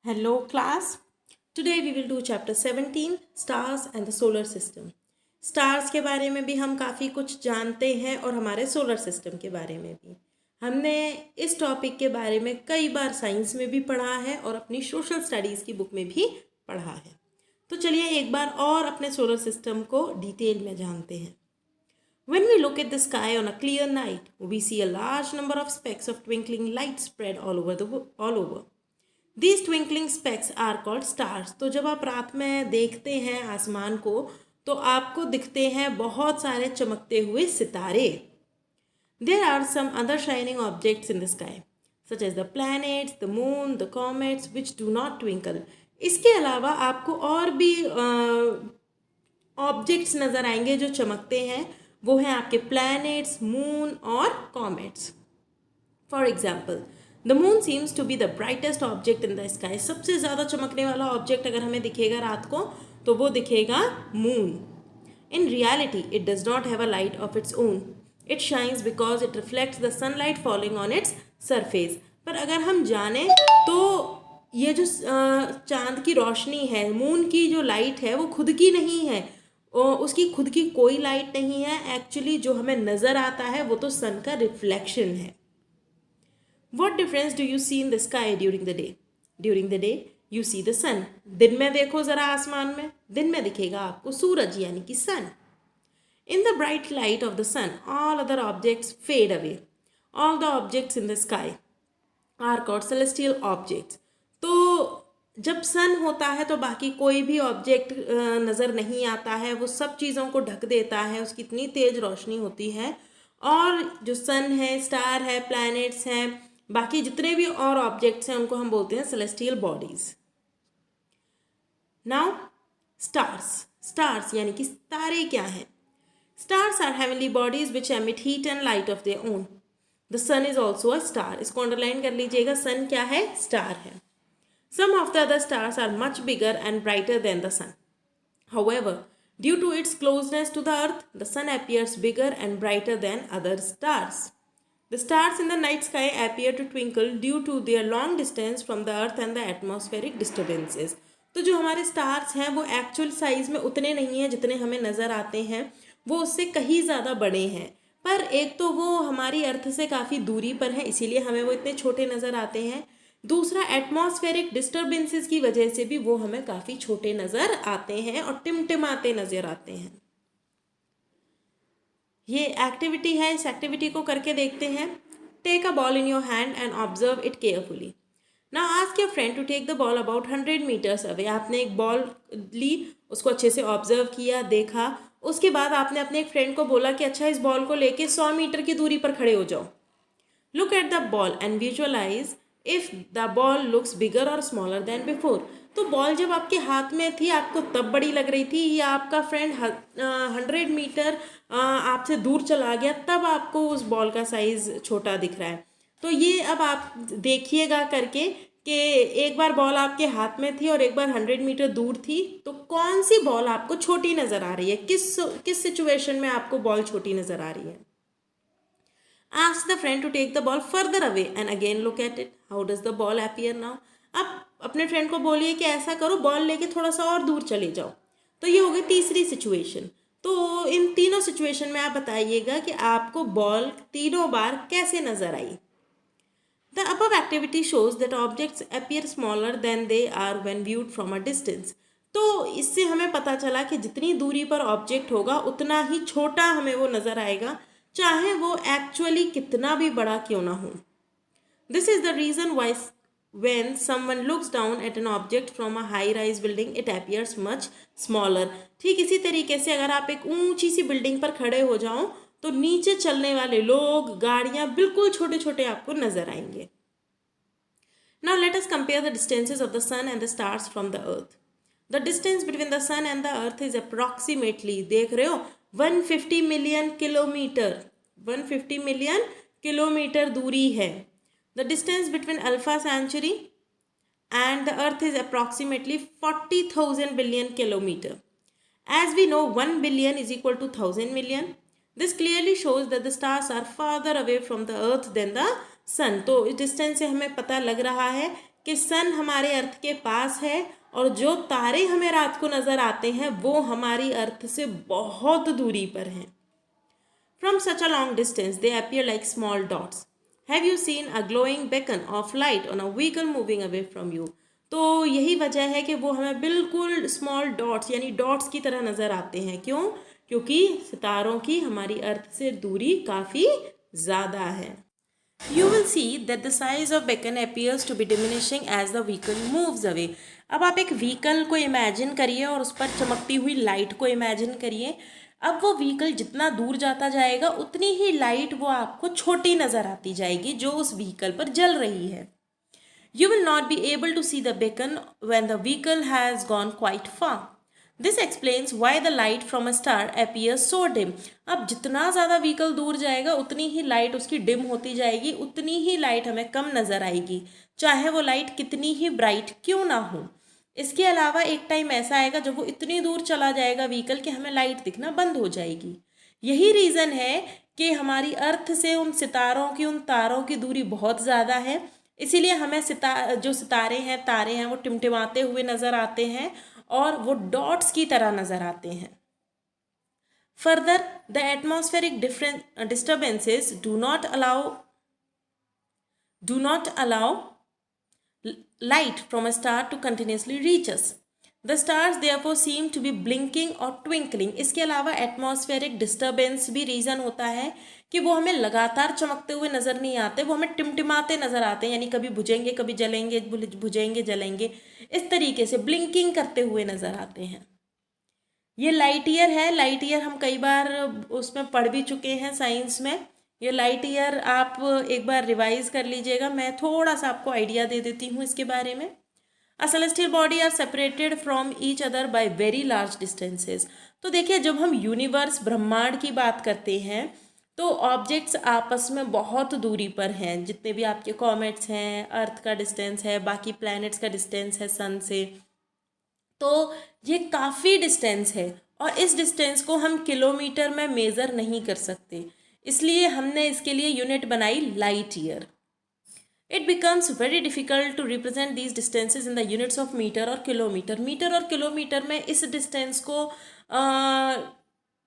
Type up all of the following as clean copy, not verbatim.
Hello class. Today we will do chapter 17 Stars and the Solar System. Stars के बारे में भी हम काफ़ी कुछ जानते हैं और हमारे सोलर सिस्टम के बारे में भी। हमने इस टॉपिक के बारे में कई बार साइंस में भी पढ़ा है और अपनी सोशल स्टडीज़ की बुक में भी पढ़ा है। तो चलिए एक बार और अपने सोलर सिस्टम को डिटेल में जानते हैं। When we look at the sky on a clear night, we see a large number of specks of twinkling light spread all over. These twinkling specks are called stars. तो जब आप रात में देखते हैं आसमान को तो आपको दिखते हैं बहुत सारे चमकते हुए सितारे. There are some other shining objects in the sky, such as the planets, the moon, the comets, which do not twinkle. इसके अलावा आपको और भी ऑब्जेक्ट्स नज़र आएंगे जो चमकते हैं. वो हैं आपके प्लैनेट्स, मून और comets. For example, the moon seems to be the brightest object in the sky. सबसे ज़्यादा चमकने वाला ऑब्जेक्ट अगर हमें दिखेगा रात को तो वो दिखेगा moon. In reality it does not have a light of its own. It shines because it reflects the sunlight falling on its surface. पर अगर हम जानें तो ये जो चांद की रोशनी है, मून की जो लाइट है वो खुद की नहीं है, उसकी खुद की कोई लाइट नहीं है. एक्चुअली जो हमें नज़र आता है वो तो सन का रिफ्लेक्शन है. What difference do you see in the sky during the day? During the day, you see the sun. दिन में देखो ज़रा आसमान में, दिन में दिखेगा आपको सूरज यानी कि sun. In the bright light of the sun, all other objects fade away. All the objects in the sky are called celestial objects. तो जब सन होता है तो बाकी कोई भी ऑब्जेक्ट नज़र नहीं आता है, वो सब चीज़ों को ढक देता है, उसकी इतनी तेज़ रोशनी होती है. और जो सन है, स्टार है, प्लैनेट्स हैं, बाकी जितने भी और ऑब्जेक्ट्स हैं उनको हम बोलते हैं celestial bodies. Now stars. Stars यानी कि तारे क्या हैं? Stars are heavenly bodies which emit heat and light of their own. The sun is also a star. इसको अंडरलाइन कर लीजिएगा. सन क्या है? स्टार है. Some of the other stars are much bigger and brighter than the sun. However, due to its closeness to the earth, the sun appears bigger and brighter than other stars. The stars in the night sky appear to twinkle due to their long distance from the earth and the atmospheric disturbances. तो जो हमारे stars हैं वो actual size में उतने नहीं हैं जितने हमें नज़र आते हैं, वो उससे कहीं ज़्यादा बड़े हैं. पर एक तो वो हमारी अर्थ से काफ़ी दूरी पर है, इसीलिए हमें वो इतने छोटे नज़र आते हैं. दूसरा, एटमॉस्फेरिक डिस्टर्बेंसेस की वजह से भी वो हमें काफ़ी छोटे नज़र आते हैं और टिमटिमाते नज़र आते हैं. ये एक्टिविटी है, इस एक्टिविटी को करके देखते हैं. Take a ball in your hand and observe it carefully. Now ask your friend to take the ball about 100 metres away. आपने एक बॉल ली, उसको अच्छे से ऑब्जर्व किया, देखा. उसके बाद आपने अपने एक फ्रेंड को बोला कि अच्छा इस बॉल को लेके 100 मीटर की दूरी पर खड़े हो जाओ. Look at the ball and visualize if the ball looks bigger or smaller than before. तो बॉल जब आपके हाथ में थी आपको तब बड़ी लग रही थी, या आपका फ्रेंड 100 मीटर आपसे दूर चला गया तब आपको उस बॉल का साइज़ छोटा दिख रहा है. तो ये अब आप देखिएगा करके कि एक बार बॉल आपके हाथ में थी और एक बार 100 मीटर दूर थी, तो कौन सी बॉल आपको छोटी नज़र आ रही है, किस सिचुएशन में आपको बॉल छोटी नज़र आ रही है. Ask the friend to take the ball further away and again look at it. How does the ball appear now? अब अपने फ्रेंड को बोलिए कि ऐसा करो, बॉल लेके थोड़ा सा और दूर चले जाओ. तो ये हो गई तीसरी सिचुएशन. तो इन तीनों सिचुएशन में आप बताइएगा कि आपको बॉल तीनों बार कैसे नज़र आई. The above activity shows that objects appear smaller than they are when viewed from a distance. तो इससे हमें पता चला कि जितनी दूरी पर ऑब्जेक्ट होगा उतना ही छोटा हमें वो नज़र आएगा, चाहे वो एक्चुअली कितना भी बड़ा क्यों ना हो. This is the reason why when someone looks down at an object from a high rise building it appears much smaller. ठीक इसी तरीके से अगर आप एक ऊंची सी बिल्डिंग पर खड़े हो जाओ तो नीचे चलने वाले लोग, गाड़ियाँ बिल्कुल छोटे छोटे आपको नजर आएंगे. Now let us compare the distances of the sun and the stars from the earth. The distance between the sun and the earth is approximately, देख रहे हो, 150 मिलियन किलोमीटर. 150 मिलियन किलोमीटर दूरी है. The distance between Alpha Centauri and the Earth is approximately 40,000 billion kilometer. As we know, 1 billion is equal to 1,000 million. This clearly shows that the stars are farther away from the Earth than the sun. तो इस distance से हमें पता लग रहा है कि सन हमारे अर्थ के पास है और जो तारे हमें रात को नज़र आते हैं वो हमारी अर्थ से बहुत दूरी पर हैं. From such a long distance, they appear like small dots. Have you seen a glowing beacon of light on a vehicle moving away from you? तो यही वजह है कि वो हमें बिल्कुल स्मॉल डॉट्स यानी डॉट्स की तरह नज़र आते हैं. क्यों? क्योंकि सितारों की हमारी अर्थ से दूरी काफ़ी ज़्यादा है. You will see that the size of beacon appears to be diminishing as the vehicle moves away. अब आप एक व्हीकल को इमेजिन करिए और उस पर चमकती हुई लाइट को इमेजिन करिए. अब वो व्हीकल जितना दूर जाता जाएगा उतनी ही लाइट वो आपको छोटी नज़र आती जाएगी जो उस व्हीकल पर जल रही है. You will not be able to see the beacon when the vehicle has gone quite far. This explains why the light from a star appears so dim. अब जितना ज़्यादा व्हीकल दूर जाएगा उतनी ही लाइट उसकी डिम होती जाएगी, उतनी ही लाइट हमें कम नज़र आएगी, चाहे वो लाइट कितनी ही ब्राइट क्यों ना हो. इसके अलावा एक टाइम ऐसा आएगा जब वो इतनी दूर चला जाएगा व्हीकल कि हमें लाइट दिखना बंद हो जाएगी. यही रीज़न है कि हमारी अर्थ से उन सितारों की, उन तारों की दूरी बहुत ज़्यादा है. इसीलिए हमें जो सितारे हैं, तारे हैं, वो टिमटिमाते हुए नज़र आते हैं और वो डॉट्स की तरह नज़र आते हैं. Further, the atmospheric disturbances do not allow light from a star to continuously reach us. The stars therefore seem to be blinking or twinkling. इसके अलावा एटमॉस्फेरिक डिस्टर्बेंस भी रीज़न होता है कि वो हमें लगातार चमकते हुए नज़र नहीं आते, वो हमें टिमटिमाते नज़र आते हैं, यानी कभी बुझेंगे, कभी जलेंगे, बुझेंगे, जलेंगे, इस तरीके से ब्लिंकिंग करते हुए नज़र आते हैं. ये लाइट ईयर है. लाइट ईयर हम कई बार उसमें पढ़ भी चुके हैं साइंस में. ये लाइट ईयर आप एक बार रिवाइज कर लीजिएगा. मैं थोड़ा सा आपको आइडिया दे देती हूँ इसके बारे में. A celestial body are separated from each other by very large distances. तो देखिए, जब हम यूनिवर्स, ब्रह्मांड की बात करते हैं तो ऑब्जेक्ट्स आपस में बहुत दूरी पर हैं. जितने भी आपके कॉमेट्स हैं, अर्थ का डिस्टेंस है, बाकी प्लैनेट्स का डिस्टेंस है सन से, तो ये काफ़ी डिस्टेंस है और इस डिस्टेंस को हम किलोमीटर में मेज़र नहीं कर सकते. इसलिए हमने इसके लिए यूनिट बनाई light year. It becomes very difficult to represent these distances in the units of meter और किलोमीटर. मीटर और किलोमीटर में इस डिस्टेंस को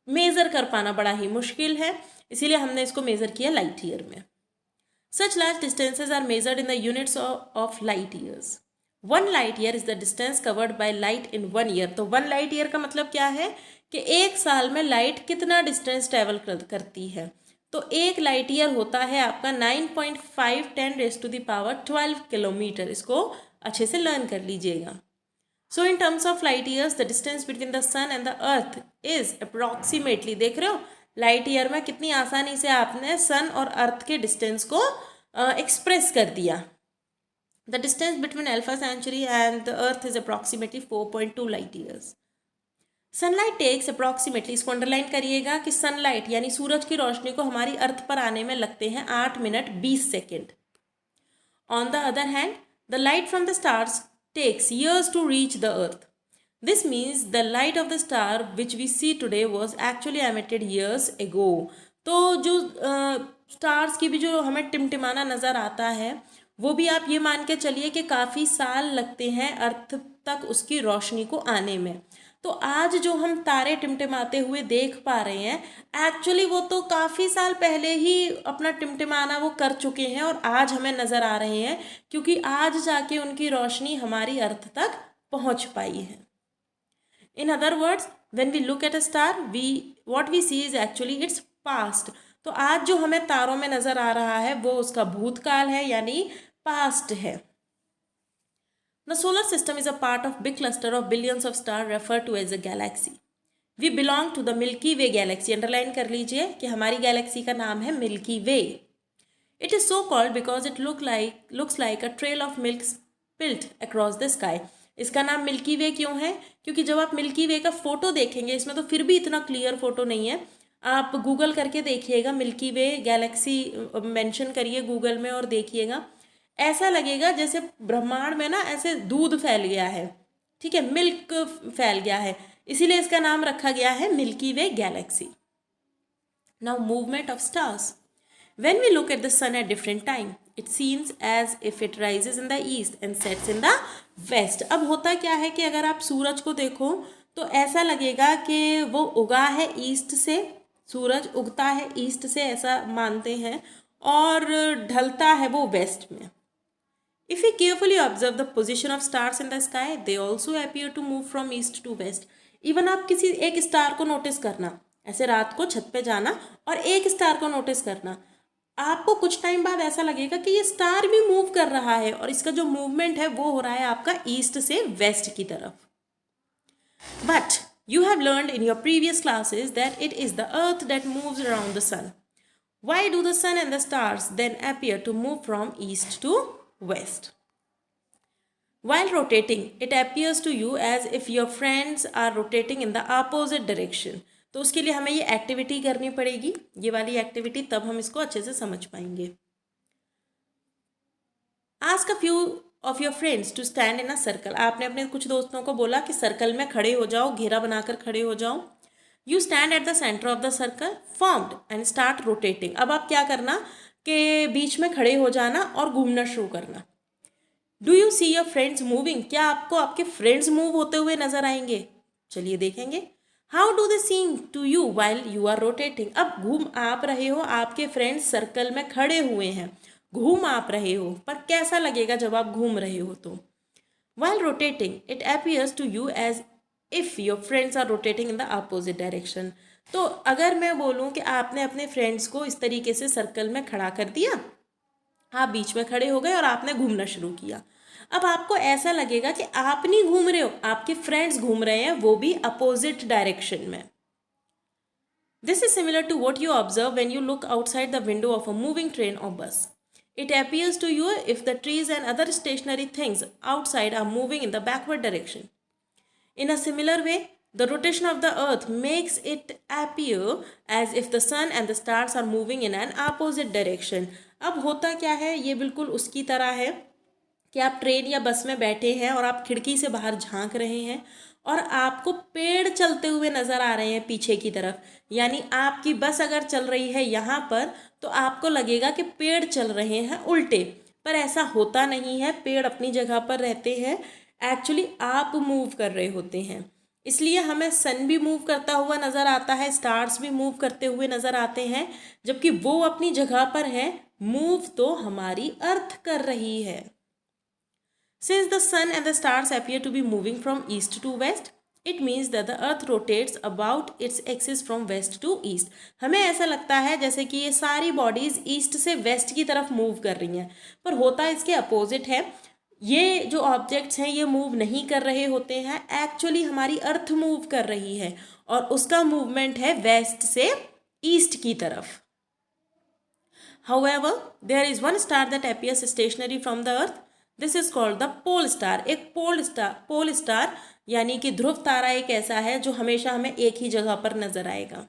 मेज़र कर पाना बड़ा ही मुश्किल है, इसीलिए हमने इसको मेज़र किया लाइट ईयर में. Such large distances are measured in the units of light years. One light year is the distance covered by light in 1 year. तो 1 light year का मतलब क्या है कि एक साल में लाइट कितना डिस्टेंस ट्रैवल करती है. तो एक लाइट ईयर होता है आपका 9.5×10⁻12 किलोमीटर. इसको अच्छे से लर्न कर लीजिएगा. So in terms of light years the distance between the sun and the earth is approximately, देख रहे हो लाइट ईयर में कितनी आसानी से आपने सन और अर्थ के डिस्टेंस को एक्सप्रेस कर दिया. The distance between Alpha Centauri and the earth is approximately 4.2 light years. Sunlight takes approximately, इसको अंडरलाइन करिएगा कि सनलाइट यानी सूरज की रोशनी को हमारी अर्थ पर आने में लगते हैं 8 minute 20 second. On the other hand the light from the stars takes years to reach the earth. This means the light of the star which we see today was actually emitted years ago. तो जो stars की भी जो हमें टिमटिमाना नज़र आता है वो भी आप ये मान के चलिए कि काफ़ी साल लगते हैं अर्थ तक उसकी रोशनी को आने में. तो आज जो हम तारे टिमटिमाते हुए देख पा रहे हैं, एक्चुअली वो तो काफ़ी साल पहले ही अपना टिमटिमाना वो कर चुके हैं और आज हमें नज़र आ रहे हैं, क्योंकि आज जाके उनकी रोशनी हमारी अर्थ तक पहुंच पाई है. In other words, when we look at a star, what we see is actually its past. तो आज जो हमें तारों में नज़र आ रहा है वो उसका भूतकाल है, यानी पास्ट है. The solar system is a part of big cluster of billions of stars referred to as a galaxy. We belong to the Milky Way galaxy. Underline कर लीजिए कि हमारी गैलेक्सी का नाम है milky way. It is so called because it looks like a trail of milk spilt across the sky. इसका नाम milky वे क्यों है? क्योंकि जब आप मिल्की वे का फ़ोटो देखेंगे, इसमें तो फिर भी इतना क्लियर फ़ोटो नहीं है, आप गूगल करके देखिएगा, मिल्की वे गैलेक्सी मेंशन करिए गूगल में और देखिएगा, ऐसा लगेगा जैसे ब्रह्मांड में ना ऐसे दूध फैल गया है, ठीक है, मिल्क फैल गया है, इसीलिए इसका नाम रखा गया है milky way Galaxy. Now movement of stars. When we look at the sun at different time, it seems as if it rises in the east and sets in the west. अब होता क्या है कि अगर आप सूरज को देखो तो ऐसा लगेगा कि वो उगा है ईस्ट से, सूरज उगता है ईस्ट से ऐसा मानते हैं, और ढलता है वो वेस्ट में. If we carefully observe the position of stars in the sky, they also appear to move from east to west. Even आप किसी एक स्टार को नोटिस करना, ऐसे रात को छत पे जाना और एक स्टार को नोटिस करना, आपको कुछ टाइम बाद ऐसा लगेगा कि ये स्टार भी मूव कर रहा है और इसका जो मूवमेंट है वो हो रहा है आपका ईस्ट से वेस्ट की तरफ. But you have learned in your previous classes that it is the earth that moves around the sun. Why do the sun and the stars then appear to move from east to west? While rotating, it appears to you as if your friends are rotating in the opposite direction. तो उसके लिए हमें ये activity करनी पड़ेगी, ये वाली activity, तब हम इसको अच्छे से समझ पाएंगे. Ask a few of your friends to stand in a circle. आपने अपने कुछ दोस्तों को बोला कि सर्कल में खड़े हो जाओ, घेरा बनाकर खड़े हो जाओ. You stand at the center of the circle formed and start rotating. अब आप क्या करना कि बीच में खड़े हो जाना और घूमना शुरू करना. Do you see your friends moving? क्या आपको आपके फ्रेंड्स मूव होते हुए नजर आएंगे? चलिए देखेंगे. How do they seem to you while you are rotating? अब घूम आप रहे हो, आपके फ्रेंड्स सर्कल में खड़े हुए हैं, घूम आप रहे हो, पर कैसा लगेगा जब आप घूम रहे हो तो? While rotating, it appears to you as if your friends are rotating in the opposite direction. तो अगर मैं बोलूँ कि आपने अपने फ्रेंड्स को इस तरीके से सर्कल में खड़ा कर दिया, आप बीच में खड़े हो गए और आपने घूमना शुरू किया, अब आपको ऐसा लगेगा कि आप नहीं घूम रहे हो, आपके फ्रेंड्स घूम रहे हैं, वो भी अपोजिट डायरेक्शन में. This is similar to what you observe when you look outside the window of a moving train और bus. It appears to you if the trees and other stationary things outside are moving in the backward direction. In a similar way, the rotation of the earth makes it appear as if the sun and the stars are moving in an opposite direction. अब होता क्या है, ये बिल्कुल उसकी तरह है कि आप ट्रेन या बस में बैठे हैं और आप खिड़की से बाहर झांक रहे हैं और आपको पेड़ चलते हुए नज़र आ रहे हैं पीछे की तरफ. यानी आपकी बस अगर चल रही है यहाँ पर तो आपको लगेगा कि पेड़ चल रहे हैं उल्टे, पर ऐसा होता नहीं है. पेड़ अपनी जगह पर रहते हैं, एक्चुअली आप मूव कर रहे होते हैं. इसलिए हमें सन भी मूव करता हुआ नज़र आता है, स्टार्स भी मूव करते हुए नज़र आते हैं, जबकि वो अपनी जगह पर है. मूव तो हमारी अर्थ कर रही है. Since the sun and the stars appear to be moving from east to west, it means that the earth rotates about its axis from west to east. हमें ऐसा लगता है जैसे कि ये सारी बॉडीज ईस्ट से वेस्ट की तरफ मूव कर रही हैं, पर होता इसके अपोजिट है. ये जो ऑब्जेक्ट्स हैं ये मूव नहीं कर रहे होते हैं, एक्चुअली हमारी अर्थ मूव कर रही है और उसका मूवमेंट है वेस्ट से ईस्ट की तरफ. However, there is one star that appears stationary from the earth. This is called the pole star. एक पोल स्टार यानी कि ध्रुव तारा एक ऐसा है जो हमेशा हमें एक ही जगह पर नजर आएगा.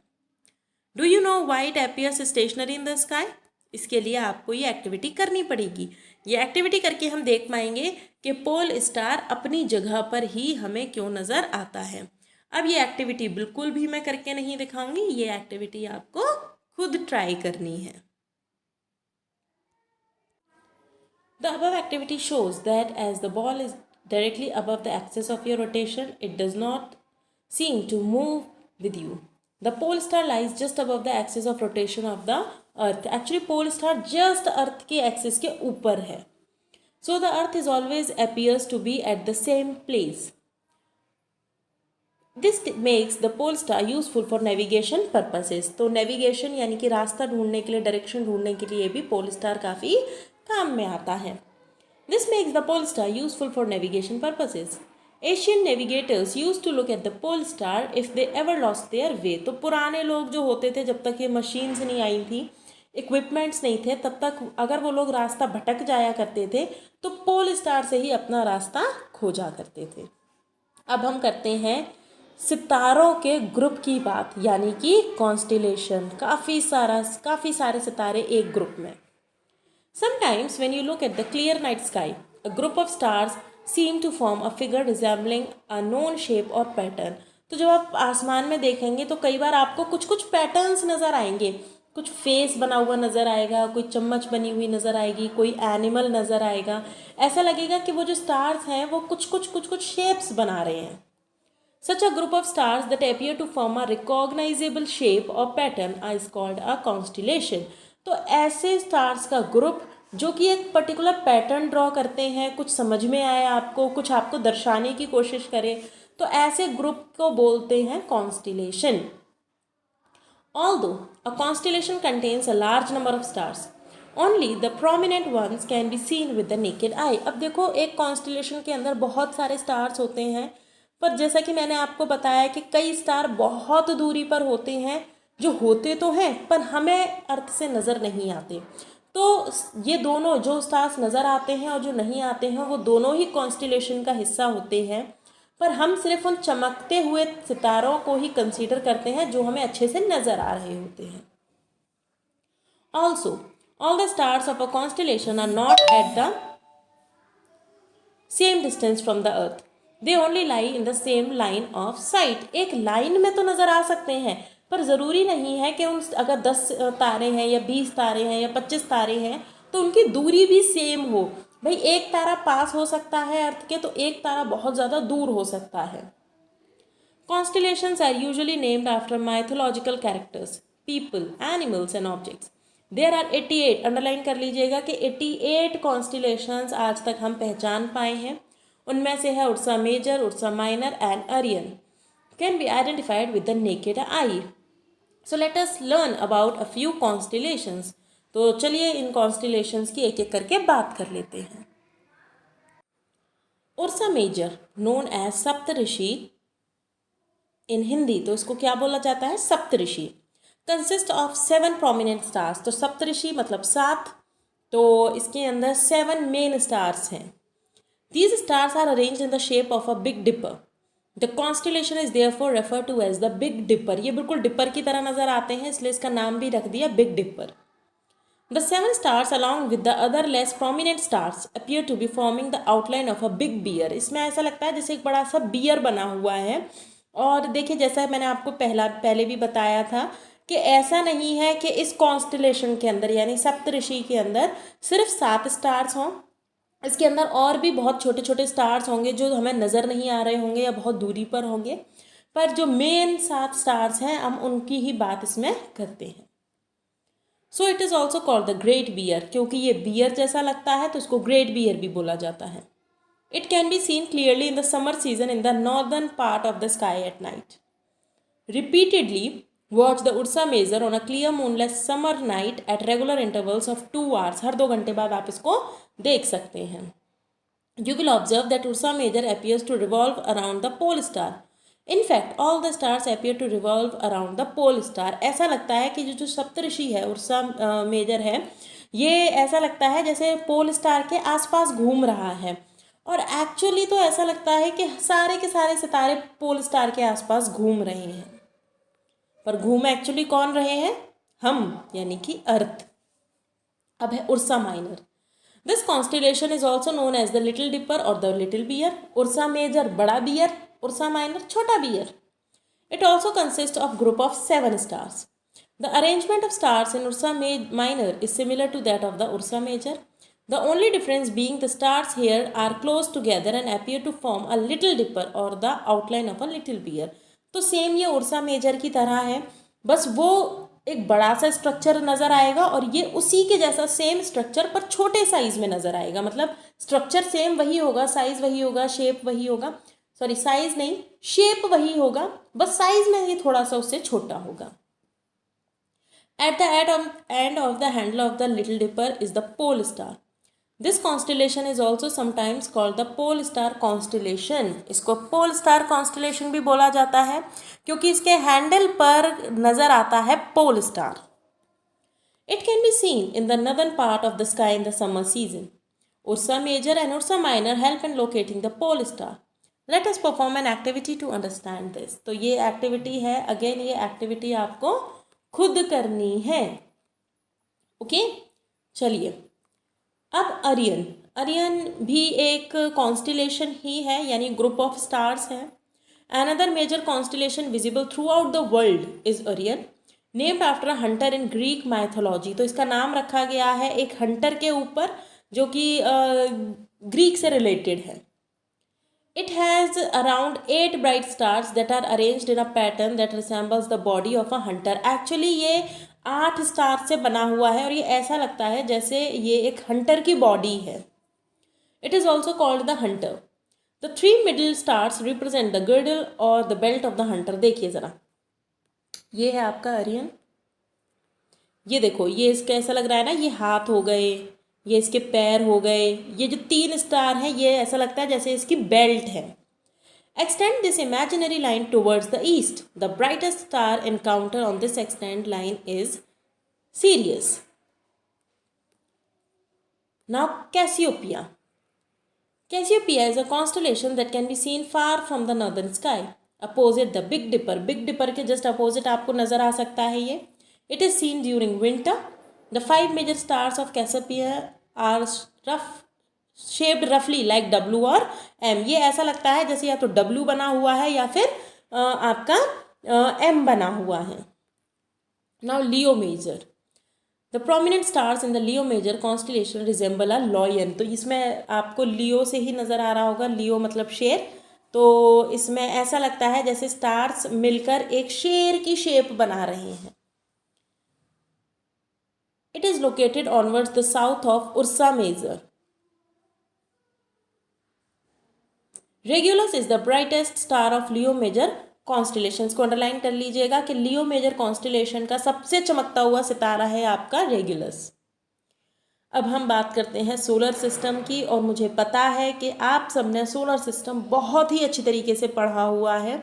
Do you know why it appears stationary in the sky? इसके लिए आपको ये एक्टिविटी करनी पड़ेगी. ये एक्टिविटी करके हम देख पाएंगे कि पोल स्टार अपनी जगह पर ही हमें क्यों नज़र आता है. अब ये एक्टिविटी बिल्कुल भी मैं करके नहीं दिखाऊंगी, ये एक्टिविटी आपको खुद ट्राई करनी है. The above activity shows that as the ball is directly above the axis of your rotation, it does not seem to move with you. The pole star lies just above the axis of rotation of the earth. Actually, pole star just earth के axis के ऊपर है. So the earth is always appears to be at the same place. This makes the pole star useful for navigation purposes. तो navigation यानी कि रास्ता ढूंढने के लिए, डायरेक्शन ढूंढने के लिए भी pole star काफ़ी काम में आता है. This makes the pole star useful for navigation purposes. Ancient navigators used to look at the pole star if they ever lost their way. तो पुराने लोग जो होते थे, जब तक ये मशीन्स नहीं आई थी, इक्विपमेंट्स नहीं थे, तब तक अगर वो लोग रास्ता भटक जाया करते थे तो पोल स्टार से ही अपना रास्ता खोजा करते थे. अब हम करते हैं सितारों के ग्रुप की बात, यानी कि कॉन्स्टिलेशन. काफ़ी सारे सितारे एक ग्रुप में. Sometimes when you look at the clear night sky, a group of stars seem to form a figure resembling a known shape or pattern. तो जब आप आसमान में देखेंगे तो कई बार आपको कुछ पैटर्न्स नज़र आएंगे, कुछ फेस बना हुआ नज़र आएगा, कोई चम्मच बनी हुई नज़र आएगी, कोई एनिमल नज़र आएगा। ऐसा लगेगा कि वो जो स्टार्स हैं वो कुछ शेप्स बना रहे हैं। Such a group of stars that appear to form a recognizable shape or pattern is called a constellation. तो ऐसे स्टार्स का ग्रुप जो कि एक पर्टिकुलर पैटर्न ड्रॉ करते हैं, कुछ समझ में आए आपको, कुछ आपको दर्शाने की कोशिश करें, तो ऐसे ग्रुप को बोलते हैं constellation. Although a constellation contains a large number of stars, only the prominent ones can be seen with the naked eye. अब देखो, एक कॉन्स्टिलेशन के अंदर बहुत सारे स्टार्स होते हैं, पर जैसा कि मैंने आपको बताया कि कई स्टार बहुत दूरी पर होते हैं, जो होते तो हैं पर हमें अर्थ से नज़र नहीं आते। तो ये दोनों जो स्टार्स नज़र आते हैं और जो नहीं आते हैं वो दोनों ही कॉन्स्टिलेशन का हिस्सा होते हैं, पर हम सिर्फ उन चमकते हुए सितारों को ही कंसीडर करते हैं जो हमें अच्छे से नज़र आ रहे होते हैं। Also all the stars of a constellation are not at the same distance from the earth, they only lie in the same line of sight. एक लाइन में तो नज़र आ सकते हैं, पर ज़रूरी नहीं है कि उन अगर 10 तारे हैं या 20 तारे हैं या 25 तारे हैं तो उनकी दूरी भी सेम हो। भाई एक तारा पास हो सकता है अर्थ के, तो एक तारा बहुत ज़्यादा दूर हो सकता है। Constellations are usually named after mythological characters, people, animals and objects. There are 88, underline कर लीजिएगा कि 88 कॉन्स्टिलेशंस आज तक हम पहचान पाए हैं। उनमें से है Ursa Major, Ursa Minor and Orion, can be identified with the naked eye. So let us learn about a few constellations. तो चलिए इन कॉन्स्टिलेशंस की एक एक करके बात कर लेते हैं। Ursa Major known as Saptarishi in Hindi, तो इसको क्या बोला जाता है? Saptarishi. Consist of 7 prominent stars. तो सप्तऋषि मतलब 7, तो इसके अंदर 7 मेन स्टार्स हैं। These stars are arranged in the shape of a Big Dipper. The constellation is therefore referred to as the Big Dipper. ये बिल्कुल डिपर की तरह नजर आते हैं, इसलिए इसका नाम भी रख दिया big dipper. The 7 stars along with the other less prominent stars appear to be forming the outline of a big bear. इसमें ऐसा लगता है जैसे एक बड़ा सा बियर बना हुआ है। और देखिए, जैसा मैंने आपको पहले भी बताया था कि ऐसा नहीं है कि इस कॉन्स्टिलेशन के अंदर यानी सप्तऋषि के अंदर सिर्फ 7 स्टार्स हों। इसके अंदर और भी बहुत छोटे छोटे स्टार्स होंगे जो हमें नज़र नहीं आ रहे होंगे या बहुत दूरी पर होंगे, पर जो मेन 7 स्टार्स हैं हम उनकी ही बात इसमें करते हैं। So it is also called the great bear, क्योंकि ये बियर जैसा लगता है तो इसको ग्रेट बियर भी बोला जाता है। It can be scene clearly in the summer season in the northern part of the sky at night. Repeatedly watch the Ursa major on a clear moonless summer night at regular intervals of 2 hours। हर 2 घंटे बाद आप इसको देख सकते हैं। You will observe that Ursa Major appears to revolve around the pole star. In fact, all the stars appear to revolve around the pole star. ऐसा लगता है कि जो सप्तऋषि है, उर्सा मेजर है, ये ऐसा लगता है जैसे पोल स्टार के आसपास घूम रहा है। और एक्चुअली तो ऐसा लगता है कि सारे के सारे सितारे पोल स्टार के आसपास घूम रहे हैं, पर घूम एक्चुअली कौन रहे हैं? हम, यानी कि अर्थ। अब है Ursa minor. This constellation is also known as the Little Dipper or the Little Bear. Ursa Major बड़ा बियर, Ursa Minor छोटा beer. It also consists of group of 7 stars. The arrangement of stars in Ursa Minor is similar to that of the Ursa Major. The only difference being the stars here are close together and appear to form a Little Dipper or the outline of a Little Bear. तो same ये Ursa major की तरह है, बस वो एक बड़ा सा स्ट्रक्चर नज़र आएगा और ये उसी के जैसा सेम स्ट्रक्चर पर छोटे साइज़ में नज़र आएगा। मतलब स्ट्रक्चर सेम वही होगा, साइज़ वही होगा, शेप वही होगा, सॉरी साइज़ नहीं, शेप वही होगा, बस साइज़ में ये थोड़ा सा उससे छोटा होगा। At the end of the handle of the little dipper is the pole star. This constellation is also sometimes called the pole star constellation. इसको पोल स्टार कॉन्स्टिलेशन भी बोला जाता है क्योंकि इसके हैंडल पर नजर आता है pole star. It can be seen in the northern part of the sky in the summer season. Ursa Major and Ursa Minor help in locating the pole star. Let us perform an activity to understand this. तो ये activity है, again ये activity आपको खुद करनी है। Okay, चलिए। अब अरियन भी एक कॉन्स्टिलेशन ही है, यानी ग्रुप ऑफ स्टार्स है। Another major constellation visible throughout the world is Orion. Named after a Hunter in Greek mythology. तो इसका नाम रखा गया है एक हंटर के ऊपर जो कि ग्रीक से रिलेटेड है। It has around 8 bright stars that are arranged in a pattern that resembles the body of a hunter. Actually ये 8 स्टार से बना हुआ है और ये ऐसा लगता है जैसे ये एक हंटर की बॉडी है। It is also called the hunter. The 3 middle stars represent the girdle or the belt of the hunter. देखिए ज़रा, ये है आपका अरियन, ये देखो, ये इसका ऐसा लग रहा है ना, ये हाथ हो गए, ये इसके पैर हो गए, ये जो 3 स्टार हैं ये ऐसा लगता है जैसे इसकी बेल्ट है। Extend this imaginary line towards the east. The brightest star encounter on this extended line is Sirius. Now Cassiopeia. Cassiopeia is a constellation that can be seen far from the northern sky. Opposite the Big Dipper. Big Dipper के just opposite आपको नजर आ सकता है ये। It is seen during winter. The 5 major stars of Cassiopeia are shaped roughly like W और M. ये ऐसा लगता है जैसे या तो W बना हुआ है या फिर आपका M बना हुआ है। Now Leo Major. The prominent stars in the Leo Major constellation resemble a lion. तो इसमें आपको लियो से ही नज़र आ रहा होगा, लियो मतलब शेर। तो इसमें ऐसा लगता है जैसे स्टार्स मिलकर एक शेर की शेप बना रहे हैं। It is located onwards the south of Ursa Major. Regulus is the brightest star of Leo Major constellations को अंडरलाइन कर लीजिएगा कि लियो मेजर कॉन्स्टिलेशन का सबसे चमकता हुआ सितारा है आपका रेगुलस। अब हम बात करते हैं सोलर सिस्टम की, और मुझे पता है कि आप सबने सोलर सिस्टम बहुत ही अच्छी तरीके से पढ़ा हुआ है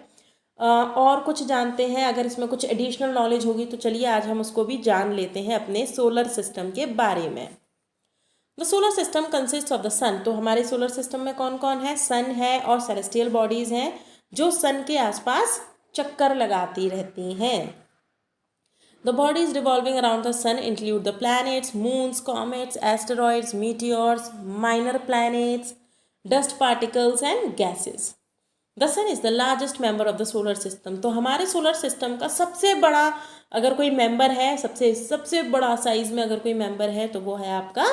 और कुछ जानते हैं। अगर इसमें कुछ एडिशनल नॉलेज होगी तो चलिए आज हम उसको भी जान लेते हैं अपने सोलर सिस्टम के बारे में। The solar system consist of the sun. तो हमारे सोलर सिस्टम में कौन कौन है? सन है और सेलेस्टियल बॉडीज़ हैं जो सन के आसपास चक्कर लगाती रहती हैं। The bodies revolving around the sun include the planets, moons, comets, asteroids, meteors, minor planets, dust particles and gases. The sun is the largest member of the solar system. तो हमारे सोलर सिस्टम का सबसे बड़ा अगर कोई member है, सबसे बड़ा साइज में अगर कोई मेंबर है तो वो है आपका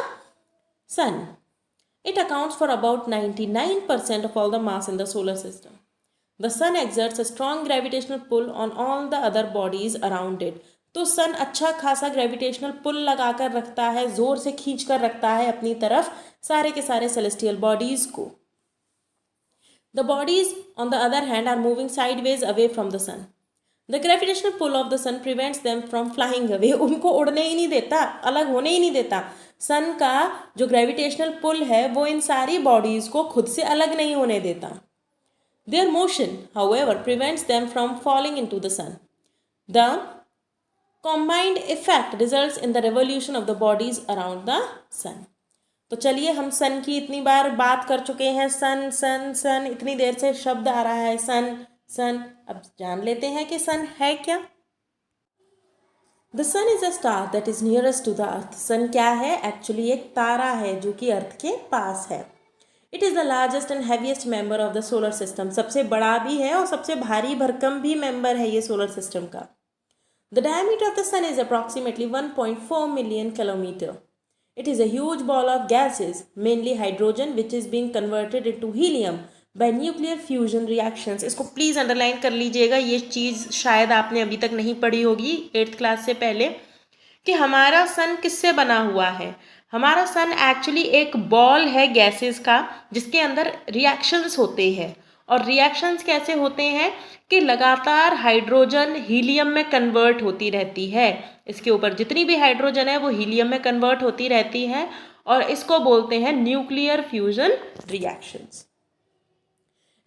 सन। It accounts for about 99% of all the mass in the solar system. The sun exerts a strong gravitational pull on all the other bodies around it. तो सन अच्छा खासा ग्रेविटेशनल पुल लगाकर रखता है, जोर से खींच कर रखता है अपनी तरफ सारे के सारे सेलेस्टियल बॉडीज को। The bodies on the other hand are moving sideways away from the sun. The gravitational pull of the sun prevents them from flying away. उनको उड़ने ही नहीं देता, अलग होने ही नहीं देता। सन का जो ग्रेविटेशनल पुल है वो इन सारी बॉडीज को खुद से अलग नहीं होने देता। Their motion, however, prevents them from falling into the sun. The combined effect results in the revolution of the bodies around the sun. तो चलिए हम सन की इतनी बार बात कर चुके हैं, सन सन सन, इतनी देर से शब्द आ रहा है सन सन। अब जान लेते हैं कि सन है क्या। The sun is a star that is nearest to the earth. सन क्या है? एक्चुअली एक तारा है जो कि अर्थ के पास है। It is the largest and heaviest member of the solar system. सबसे बड़ा भी है और सबसे भारी भरकम भी मेंबर है ये सोलर सिस्टम का। The diameter of the sun is approximately 1.4 million kilometer. It is a huge ball of gases, mainly hydrogen, which is being converted into helium by nuclear fusion reactions. इसको please underline कर लीजिएगा, ये चीज़ शायद आपने अभी तक नहीं पढ़ी होगी 8th क्लास से पहले, कि हमारा सन किससे बना हुआ है। हमारा सन एक्चुअली एक बॉल है गैसेस का जिसके अंदर रिएक्शंस होते हैं। और रिएक्शंस कैसे होते हैं कि लगातार हाइड्रोजन हीलियम में कन्वर्ट होती रहती है। इसके ऊपर जितनी भी हाइड्रोजन है वो हीलियम में कन्वर्ट होती रहती है और इसको बोलते हैं nuclear fusion reactions.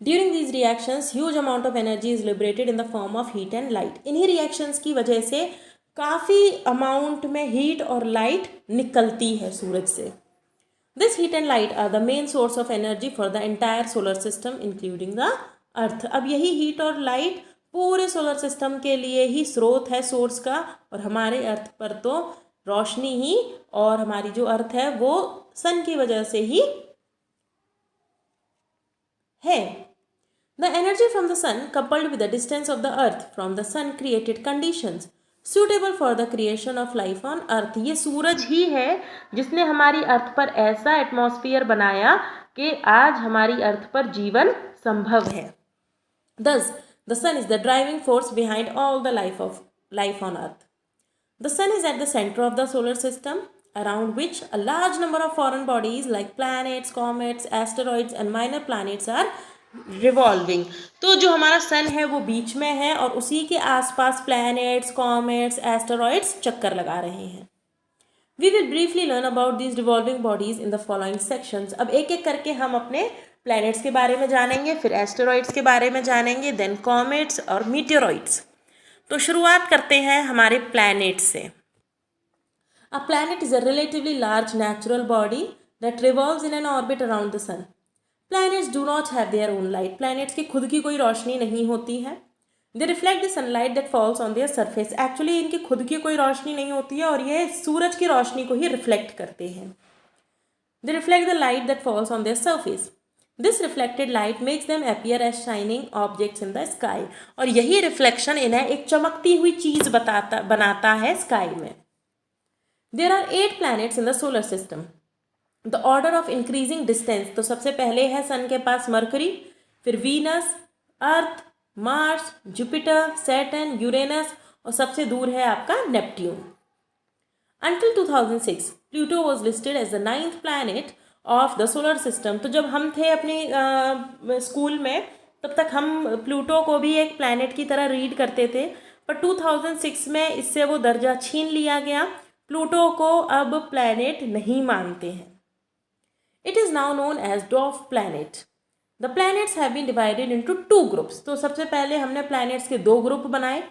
During these reactions huge amount of energy is liberated in the form of heat and light. इन्हीं रिएक्शंस की वजह से काफ़ी अमाउंट में हीट और लाइट निकलती है सूरज से। This heat and light are the main source of energy for the entire solar system including the earth. अब यही हीट और लाइट पूरे सोलर सिस्टम के लिए ही स्रोत है सोर्स का, और हमारे अर्थ पर तो रोशनी ही और हमारी जो अर्थ है वो सन की वजह से ही है। The energy from the sun coupled with the distance of the earth from the sun created conditions suitable for the creation of life on earth। ये सूरज ही है जिसने हमारी अर्थ पर ऐसा एटमॉस्फेयर बनाया कि आज हमारी अर्थ पर जीवन संभव है। Thus, the sun is the driving force behind all the life on earth. The sun is at the center of the solar system, around which a large number of foreign bodies like planets, comets, asteroids and minor planets are revolving। तो जो हमारा सन है वो बीच में है और उसी के आसपास प्लैनेट्स, कॉमेट्स, एस्टेरॉइड्स चक्कर लगा रहे हैं। We will briefly learn about these revolving bodies in the following sections। अब एक एक करके हम अपने प्लैनेट्स के बारे में जानेंगे, फिर एस्टेरॉइड्स के बारे में जानेंगे, देन कॉमेट्स और मीटेरॉइड्स। तो शुरुआत करते हैं हमारे प्लैनेट से। A planet is a relatively large natural body that revolves in an orbit around the sun. Planets do not have their own light. Planets की खुद की कोई रोशनी नहीं होती है। They reflect the sunlight that falls on their surface. Actually इनकी खुद की कोई रोशनी नहीं होती है और ये सूरज की रोशनी को ही रिफ्लेक्ट करते हैं। They reflect the light that falls on their surface. This reflected light makes them appear as shining objects in the sky. और यही रिफ्लेक्शन इन्हें एक चमकती हुई चीज बनाता है स्काई में। There are 8 planets in the solar system. The order of increasing distance. तो सबसे पहले है सन के पास मरकरी, फिर Venus, Earth, Mars, Jupiter, Saturn, Uranus और सबसे दूर है आपका Neptune. Until 2006, Pluto was listed as the 9th planet of the solar system। तो जब हम थे अपने स्कूल में तब तक हम प्लूटो को भी एक प्लैनेट की तरह रीड करते थे, पर 2006 में इससे वो दर्जा छीन लिया गया। प्लूटो को अब प्लैनेट नहीं मानते हैं। It is now known as dwarf planet। The planets have been divided into 2 groups। तो सबसे पहले हमने प्लैनेट्स के 2 ग्रुप बनाए,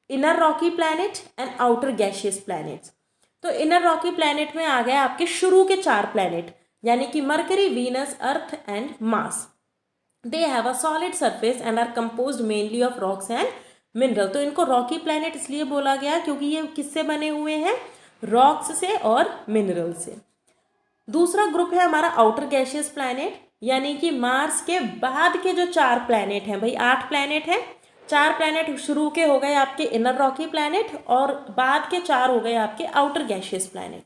inner Rocky planet and outer gaseous planets. तो इनर रॉकी प्लैनेट में आ गए आपके शुरू के 4 प्लैनेट, यानी कि Mercury, Venus, Earth and Mars. They have a solid surface and are composed mainly of rocks and mineral. तो इनको रॉकी प्लैनेट इसलिए बोला गया क्योंकि ये किससे बने हुए हैं? रॉक्स से और मिनरल से। दूसरा ग्रुप है हमारा आउटर गैशियस प्लैनेट, यानी कि मार्स के बाद के जो 4 प्लैनेट हैं, भाई 8 प्लैनेट हैं, 4 प्लैनेट शुरू के हो गए आपके इनर रॉकी प्लैनेट और बाद के 4 हो गए आपके outer gaseous planet.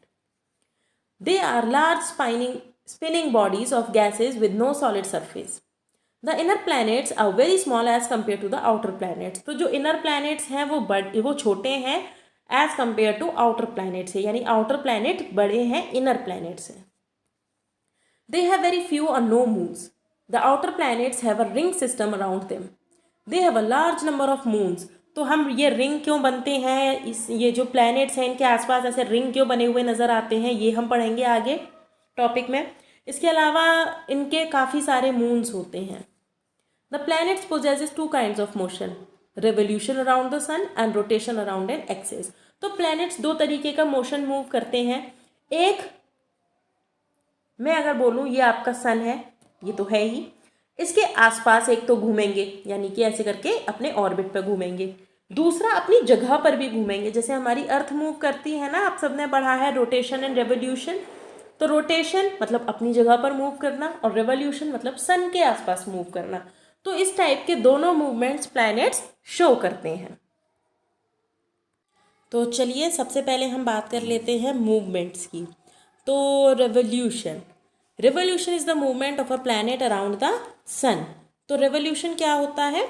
They are large spinning bodies of gases with no solid surface. The inner planets are very small as compare to the outer planets. तो जो इनर प्लैनेट्स हैं वो छोटे हैं as compare to outer planet से, यानी outer planet बड़े हैं इनर प्लैनेट से। They have very few or no moons. The outer planets have a ring system around them. They have a large number of moons। तो हम ये ring क्यों बनते हैं, ये जो प्लैनेट्स हैं इनके आसपास ऐसे रिंग क्यों बने हुए नज़र आते हैं, ये हम पढ़ेंगे आगे टॉपिक में। इसके अलावा इनके काफ़ी सारे मून्स होते हैं। The planets possesses 2 kinds of motion, revolution around the sun and rotation around an axis। तो प्लैनेट्स 2 तरीके का मोशन मूव करते हैं। एक, मैं अगर बोलूँ ये आपका सन है, ये तो है ही, इसके आसपास एक तो घूमेंगे, यानी कि ऐसे करके अपने ऑर्बिट पर घूमेंगे। दूसरा अपनी जगह पर भी घूमेंगे, जैसे हमारी अर्थ मूव करती है ना, आप सबने पढ़ा है रोटेशन एंड रेवोल्यूशन। तो रोटेशन मतलब अपनी जगह पर मूव करना और रेवोल्यूशन मतलब सन के आसपास मूव करना। तो इस टाइप के दोनों मूवमेंट्स प्लैनेट्स शो करते हैं। तो चलिए सबसे पहले हम बात कर लेते हैं मूवमेंट्स की। तो revolution is the movement of a planet around the sun. तो रेवोल्यूशन क्या होता है?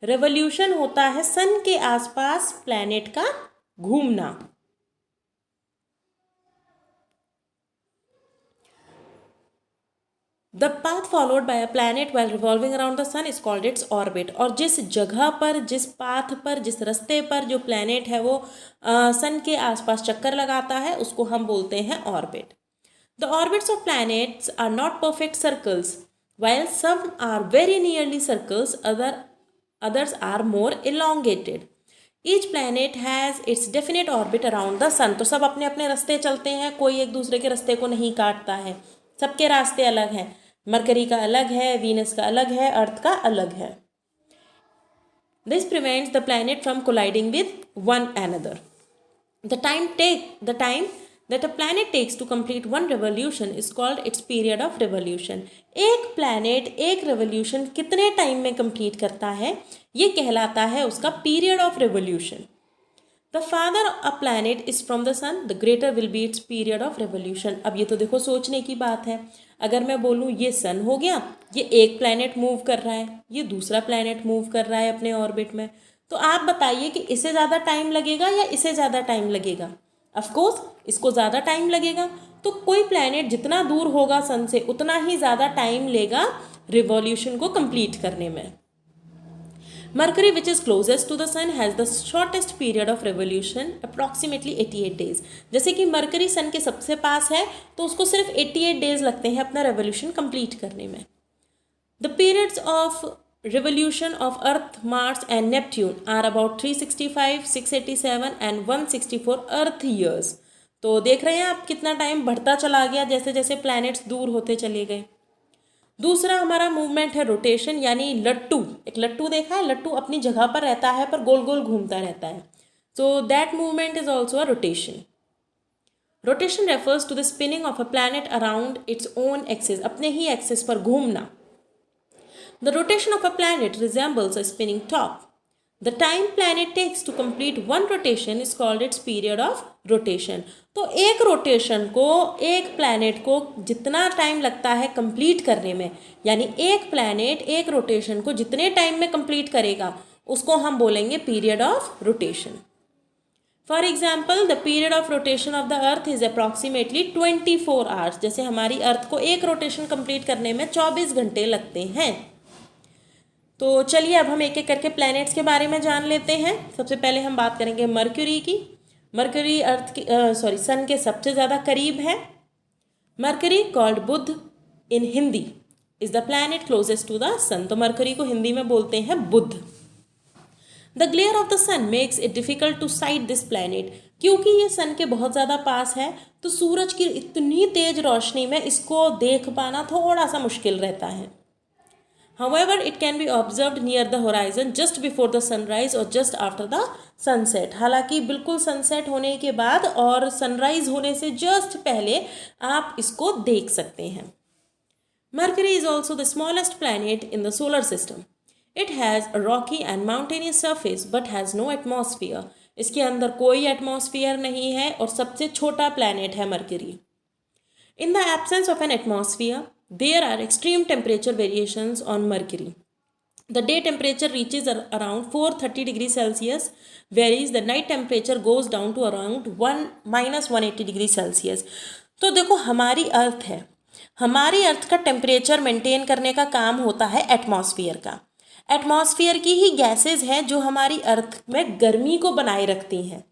रेवोल्यूशन होता है सन के आसपास प्लैनेट का घूमना। The path followed by a planet while revolving around the sun is called its orbit. और जिस जगह पर, जिस पाथ पर, जिस रास्ते पर जो प्लैनेट है वो सन के आसपास चक्कर लगाता है उसको हम बोलते हैं orbit. The orbits of planets are not perfect circles, while some are very nearly circles, others are more elongated. Each planet has its definite orbit around the sun। तो सब अपने अपने रास्ते चलते हैं, कोई एक दूसरे के रास्ते को नहीं काटता है, सबके रास्ते अलग हैं। मरकरी का अलग है, वीनस का अलग है, अर्थ का अलग है। This prevents the planet from colliding with one another. The time that a planet takes to complete one revolution is called its period of revolution। एक प्लैनेट एक रेवोल्यूशन कितने टाइम में कंप्लीट करता है ये कहलाता है उसका period of revolution. The farther a planet is from the sun, the greater will be its period of revolution. अब ये तो देखो सोचने की बात है। अगर मैं बोलूँ ये सन हो गया, ये एक प्लैनेट मूव कर रहा है, ये दूसरा प्लैनेट मूव कर रहा है अपने ऑर्बिट में, तो आप बताइए कि इसे ज़्यादा टाइम लगेगा या इसे ज़्यादा टाइम लगेगा? ऑफकोर्स इसको ज़्यादा टाइम लगेगा। तो कोई प्लैनेट जितना दूर होगा सन से उतना ही ज़्यादा टाइम लेगा रिवॉल्यूशन को कंप्लीट करने में। Mercury, which is closest to the sun, has the shortest period of revolution, approximately 88 days. जैसे कि मरकरी सन के सबसे पास है तो उसको सिर्फ 88 डेज लगते हैं अपना रेवोल्यूशन कंप्लीट करने में। The periods of revolution of Earth, Mars and Neptune are about 365, 687 and 164 Earth years. तो देख रहे हैं आप कितना टाइम बढ़ता चला गया जैसे जैसे प्लैनेट्स दूर होते चले गए। दूसरा हमारा मूवमेंट है रोटेशन, यानी लट्टू। एक लट्टू देखा है, लट्टू अपनी जगह पर रहता है पर गोल गोल घूमता रहता है, so that movement is also a rotation. Rotation refers to the spinning of a planet around its own axis, अपने ही एक्सिस पर घूमना। The rotation of a planet resembles a spinning top. The time planet takes to complete one rotation is called its period of rotation. तो एक rotation को, एक planet को जितना टाइम लगता है कंप्लीट करने में, यानी एक प्लैनेट एक रोटेशन को जितने टाइम में कंप्लीट करेगा उसको हम बोलेंगे period of rotation. For example, the period of rotation of the earth is approximately 24 hours. जैसे हमारी अर्थ को एक रोटेशन कंप्लीट करने में 24 घंटे लगते हैं। तो चलिए अब हम एक एक करके प्लैनेट्स के बारे में जान लेते हैं। सबसे पहले हम बात करेंगे मरक्यूरी की। मरकरी अर्थ की सन के सबसे ज़्यादा करीब है। Mercury called Budh in Hindi is the planet closest to the sun. तो मरकरी को हिंदी में बोलते हैं Budh. The glare of the sun makes it difficult to sight this planet. क्योंकि ये सन के बहुत ज़्यादा पास है तो सूरज की इतनी तेज रोशनी में इसको देख पाना थोड़ा सा मुश्किल रहता है। However, it can be observed near the horizon just before the sunrise or just after the sunset. हालांकि बिल्कुल सनसेट होने के बाद और सनराइज होने से जस्ट पहले आप इसको देख सकते हैं। Mercury is also the smallest planet in the solar system. It has a rocky and mountainous surface but has no atmosphere. इसके अंदर कोई एटमॉस्फेयर नहीं है और सबसे छोटा प्लैनेट है mercury. In the absence of an atmosphere, there are extreme temperature variations on Mercury. The day temperature reaches around 430 degrees Celsius, whereas the night temperature goes down to around -180 degrees Celsius. तो देखो हमारी अर्थ है, हमारी अर्थ का temperature maintain करने का काम होता है एटमॉस्फेयर का। एटमॉस्फेयर की ही गैसेज हैं जो हमारी अर्थ में गर्मी को बनाए रखती हैं।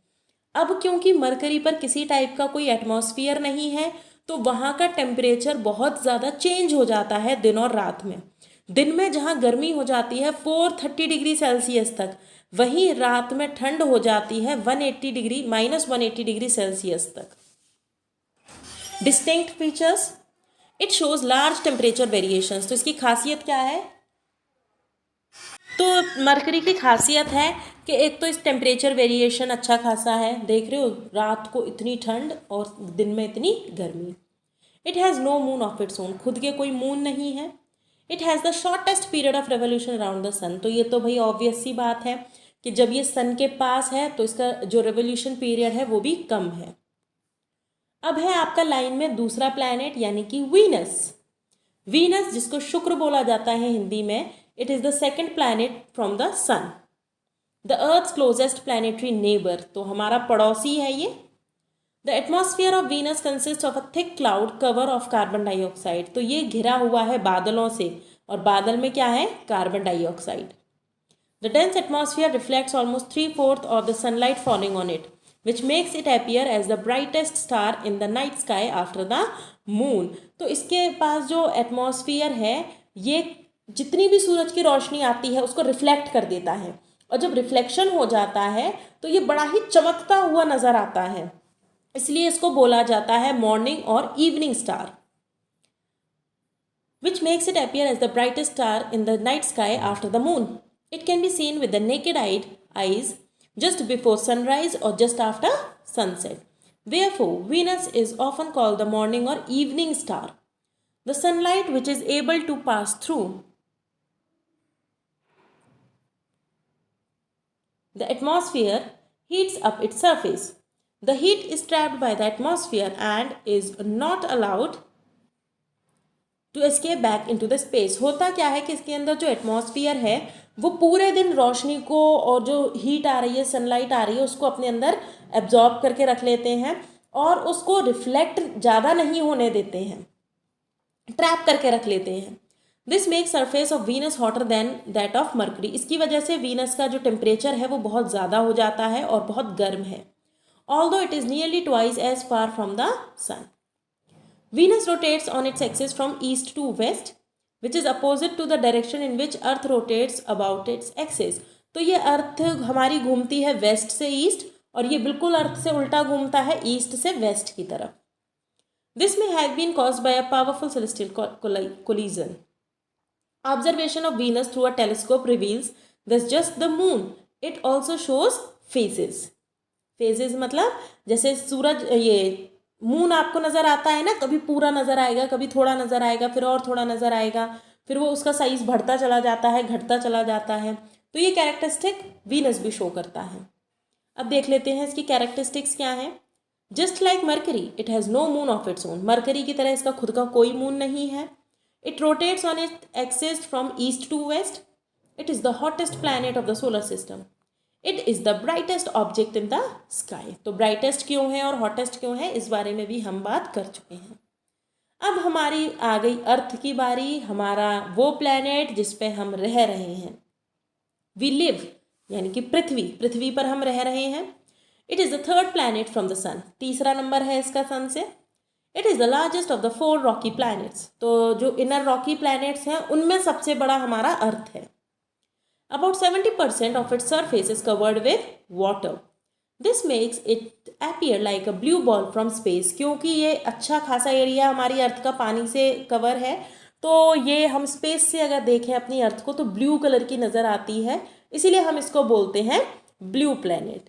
अब क्योंकि मरकरी पर किसी टाइप का कोई एटमॉस्फेयर नहीं है तो वहाँ का टेम्परेचर बहुत ज़्यादा चेंज हो जाता है दिन और रात में। दिन में जहाँ गर्मी हो जाती है 430 डिग्री सेल्सियस तक, वहीं रात में ठंड हो जाती है -180 डिग्री सेल्सियस तक। Distinct features, it shows large temperature variations. तो इसकी खासियत क्या है? तो मरकरी की खासियत है कि एक तो इस टेम्परेचर वेरिएशन अच्छा खासा है, देख रहे हो रात को इतनी ठंड और दिन में इतनी गर्मी। It has no moon of its own, खुद के कोई मून नहीं है। It has the shortest period of revolution around the sun. तो ये तो भाई ऑब्वियस सी बात है कि जब ये सन के पास है तो इसका जो रेवोल्यूशन पीरियड है वो भी कम है। अब है आपका लाइन में दूसरा प्लैनेट यानी कि वीनस। वीनस जिसको शुक्र बोला जाता है हिंदी में, it is the second planet from the sun, the earth's closest planetary neighbour. तो हमारा पड़ोसी है ये। The atmosphere of Venus consist of a thick cloud cover of carbon dioxide. तो ये घिरा हुआ है बादलों से और बादल में क्या है? Carbon dioxide. The dense atmosphere reflects almost 3/4 of the sunlight falling on it which makes it appear as the brightest star in the night sky after the moon. तो इसके पास जो एटमॉस्फेयर है ये जितनी भी सूरज की रोशनी आती है उसको रिफ्लेक्ट कर देता है और जब रिफ्लेक्शन हो जाता है तो ये बड़ा ही चमकता हुआ नज़र आता है, इसलिए इसको बोला जाता है मॉर्निंग और evening star. which makes it appear as the brightest star in the night sky after the moon. It can be seen with the naked eyes just before sunrise or just after sunset. Therefore, Venus is often called the morning or evening star. The sunlight which is able to pass through the atmosphere heats up its surface. The heat is trapped by the atmosphere and is not allowed to escape back into the space. होता क्या है कि इसके अंदर जो atmosphere है वो पूरे दिन रोशनी को और जो हीट आ रही है, सनलाइट आ रही है, उसको अपने अंदर एब्जॉर्ब करके रख लेते हैं और उसको रिफ्लेक्ट ज़्यादा नहीं होने देते हैं, ट्रैप करके रख लेते हैं. This make surface of Venus hotter then that of mercury. इसकी वजह से वीनस का जो टेम्परेचर है वो बहुत ज़्यादा हो जाता है और बहुत गर्म है. Although it is nearly twice as far from the sun. Venus rotates on its axis from east to west, which is opposite to the direction in which Earth rotates about its axis. तो ये अर्थ हमारी घूमती है waste से east और ये बिल्कुल अर्थ से उल्टा घूमता है ईस्ट से वेस्ट की तरफ. This may have been caused by a powerful celestial collision. Observation of Venus through a telescope reveals this just the moon. It also shows phases. Phases मतलब जैसे सूरज, ये मून आपको नज़र आता है ना, कभी पूरा नज़र आएगा, कभी थोड़ा नज़र आएगा, फिर और थोड़ा नज़र आएगा, फिर वो उसका साइज़ बढ़ता चला जाता है, घटता चला जाता है. तो ये कैरेक्टरिस्टिक वीनस भी शो करता है. अब देख लेते हैं इसकी कैरेक्टरिस्टिक्स क्या हैं. Just like Mercury it has no moon of its own. Mercury की तरह इसका खुद का कोई मून नहीं है. It rotates on it axis from east to west. It is the hottest planet of the solar system. It is the brightest object in the sky. तो brightest क्यों है और हॉटेस्ट क्यों है, इस बारे में भी हम बात कर चुके हैं. अब हमारी आ गई अर्थ की बारी, हमारा वो प्लैनेट जिस पे हम रह रहे हैं. वी लिव यानी कि पृथ्वी पर हम रह रहे हैं. It is the third planet from the sun. तीसरा नंबर है इसका सन से. It is the largest of the 4 rocky planets. तो जो इनर रॉकी प्लैनेट्स हैं उनमें सबसे बड़ा हमारा अर्थ है. About 70% of its surface is covered with water. This makes it appear like a blue ball from space. क्योंकि ये अच्छा खासा एरिया हमारी अर्थ का पानी से कवर है, तो ये हम स्पेस से अगर देखें अपनी अर्थ को तो ब्लू कलर की नज़र आती है, इसीलिए हम इसको बोलते हैं ब्लू प्लैनेट.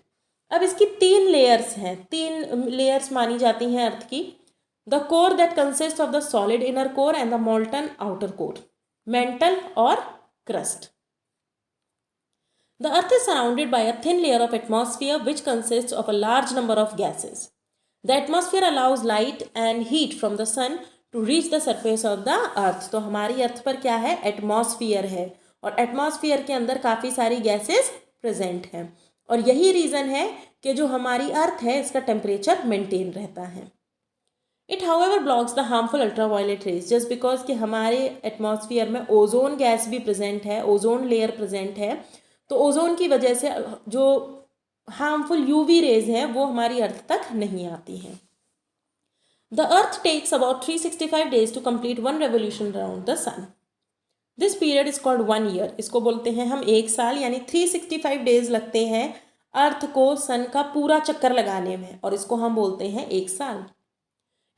अब इसकी 3 लेयर्स हैं, 3 लेयर्स मानी जाती हैं अर्थ की. The core that consist of the solid inner core and the molten outer core. Mental और crust. The Earth is surrounded by a thin layer of atmosphere which consists of a large number of gases. The atmosphere allows light and heat from the sun to reach the surface of the earth. तो हमारी अर्थ पर क्या है, atmosphere है और atmosphere के अंदर काफ़ी सारी गैसेस प्रेजेंट हैं और यही रीज़न है कि जो हमारी अर्थ है इसका टेम्परेचर मेंटेन रहता है. It however blocks the harmful ultraviolet rays just because कि हमारे एटमॉस्फियर में ओजोन गैस भी प्रेजेंट है, ओजोन लेयर प्रेजेंट है. तो ओजोन की वजह से जो हार्मफुल यूवी रेज हैं वो हमारी अर्थ तक नहीं आती हैं. The earth takes about 365 days to complete 1 revolution around the sun. This period is called 1 year. इसको बोलते हैं हम 1 साल, यानी 365 डेज लगते हैं अर्थ को सन का पूरा चक्कर लगाने में और इसको हम बोलते हैं 1 साल.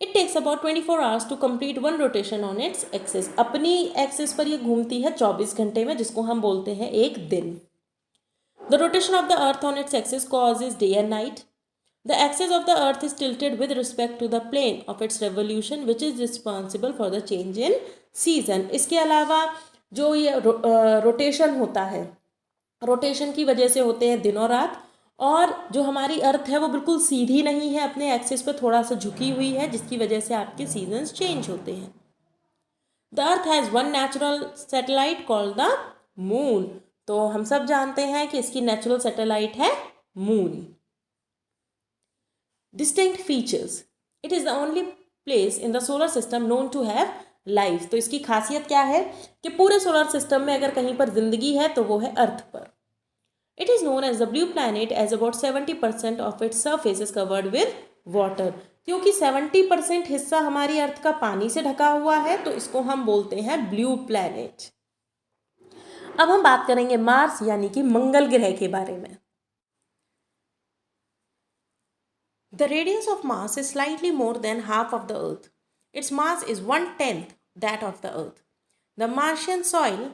It takes about 24 hours to complete 1 rotation on its axis. अपनी एक्सिस पर ये घूमती है 24 घंटे में, जिसको हम बोलते हैं एक दिन. The rotation of the earth on its axis causes day and night. The axis of the earth is tilted with respect to the plane of its revolution which is responsible for the change in season. इसके अलावा जो ये rotation होता है, rotation की वजह से होते हैं दिन और रात, और जो हमारी अर्थ है वो बिल्कुल सीधी नहीं है, अपने एक्सिस पर थोड़ा सा झुकी हुई है, जिसकी वजह से आपके सीजन्स चेंज होते हैं. The earth has one natural satellite called the moon. तो हम सब जानते हैं कि इसकी नेचुरल सैटेलाइट है moon. Distinct features. It is the only place in the solar system known to have life. तो इसकी खासियत क्या है कि पूरे सोलर सिस्टम में अगर कहीं पर जिंदगी है तो वो है अर्थ पर. It is known as the blue planet as about 70% of its surface is covered with water. क्योंकि 70% हिस्सा हमारी अर्थ का पानी से ढका हुआ है तो इसको हम बोलते हैं ब्लू प्लैनेट. अब हम बात करेंगे मार्स यानी कि मंगल ग्रह के बारे में. The radius of Mars is slightly more than half of the earth. Its mass is 1/10 that of the earth. The Martian soil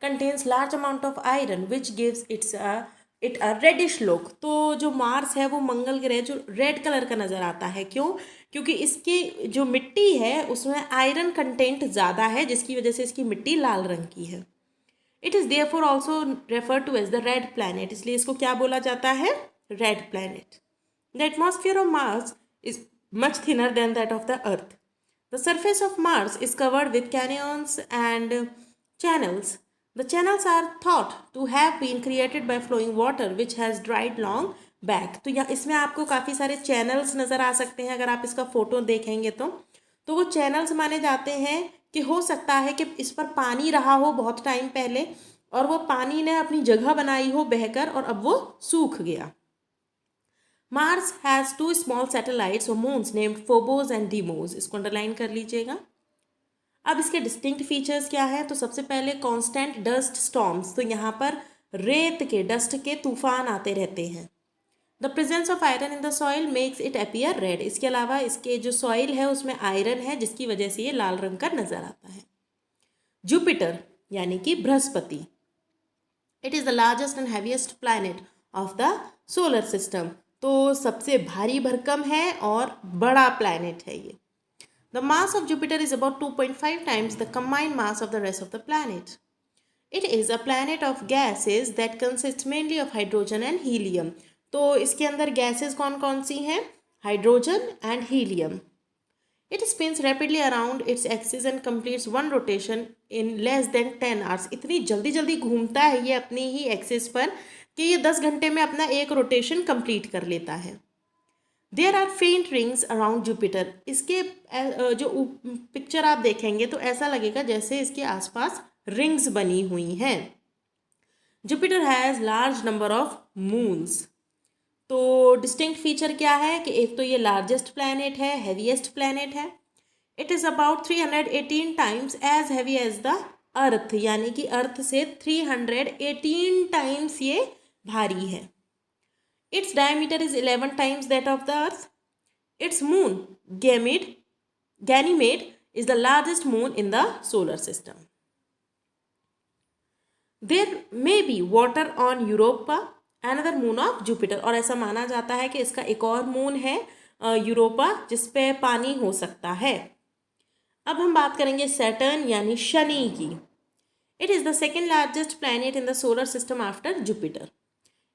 contains large amount of iron which gives it a reddish look. तो जो Mars है वो मंगल ग्रह जो red colour का नज़र आता है. क्यों? क्योंकि इसकी जो मिट्टी है उसमें आयरन कंटेंट ज़्यादा है, जिसकी वजह से इसकी मिट्टी लाल रंग की है. It is therefore also refer to as the red planet, इसलिए इसको क्या बोला जाता है, red planet. The atmosphere of Mars is much thinner than that of the Earth. The surface of Mars is covered with canyons and channels. The channels are thought to have been created by flowing water which has dried long back. तो या इसमें आपको काफ़ी सारे channels नज़र आ सकते हैं अगर आप इसका फ़ोटो देखेंगे तो वो चैनल्स माने जाते हैं कि हो सकता है कि इस पर पानी रहा हो बहुत टाइम पहले और वो पानी ने अपनी जगह बनाई हो बहकर और अब वो सूख गया. Mars has two small satellites or moons named Phobos and Deimos. इसको अंडरलाइन कर लीजिएगा. अब इसके डिस्टिंक्ट फीचर्स क्या है, तो सबसे पहले कांस्टेंट डस्ट स्टॉर्म्स, तो यहाँ पर रेत के डस्ट के तूफान आते रहते हैं. The presence of iron in the soil makes it appear red. इसके अलावा इसके जो सॉइल है उसमें आयरन है जिसकी वजह से ये लाल रंग का नजर आता है. जुपिटर यानी कि Brihaspati, it is the largest and heaviest planet of the solar system. तो सबसे भारी भरकम है और बड़ा प्लैनेट है ये. The mass of Jupiter is about 2.5 times the combined mass of the rest of the planet. It is a planet of gases that consist mainly of hydrogen and helium. तो इसके अंदर गैसेज कौन कौन सी हैं, hydrogen and helium. It spins rapidly around its axis and completes one rotation in less than 10 hours. इतनी जल्दी जल्दी घूमता है ये अपनी ही एक्सिस पर कि ये 10 घंटे में अपना एक रोटेशन कंप्लीट कर लेता है. देयर आर फेंट रिंग्स अराउंड जुपिटर. इसके जो पिक्चर आप देखेंगे तो ऐसा लगेगा जैसे इसके आसपास रिंग्स बनी हुई हैं. Jupiter has large number of moons. तो डिस्टिंक्ट फीचर क्या है कि एक तो ये लार्जेस्ट प्लैनेट है, हैवीएस्ट प्लैनेट है. It is about 318 times as heavy as the earth, यानी कि अर्थ से 318 टाइम्स ये भारी है. Its diameter is 11 times that of the earth. Its moon Ganymede is the largest moon in the solar system. There may be water on Europa, another moon of Jupiter. और ऐसा माना जाता है कि इसका एक और मून है यूरोपा जिस पे पानी हो सकता है. अब हम बात करेंगे सैटर्न यानी शनि की. It is the second largest planet in the solar system after Jupiter.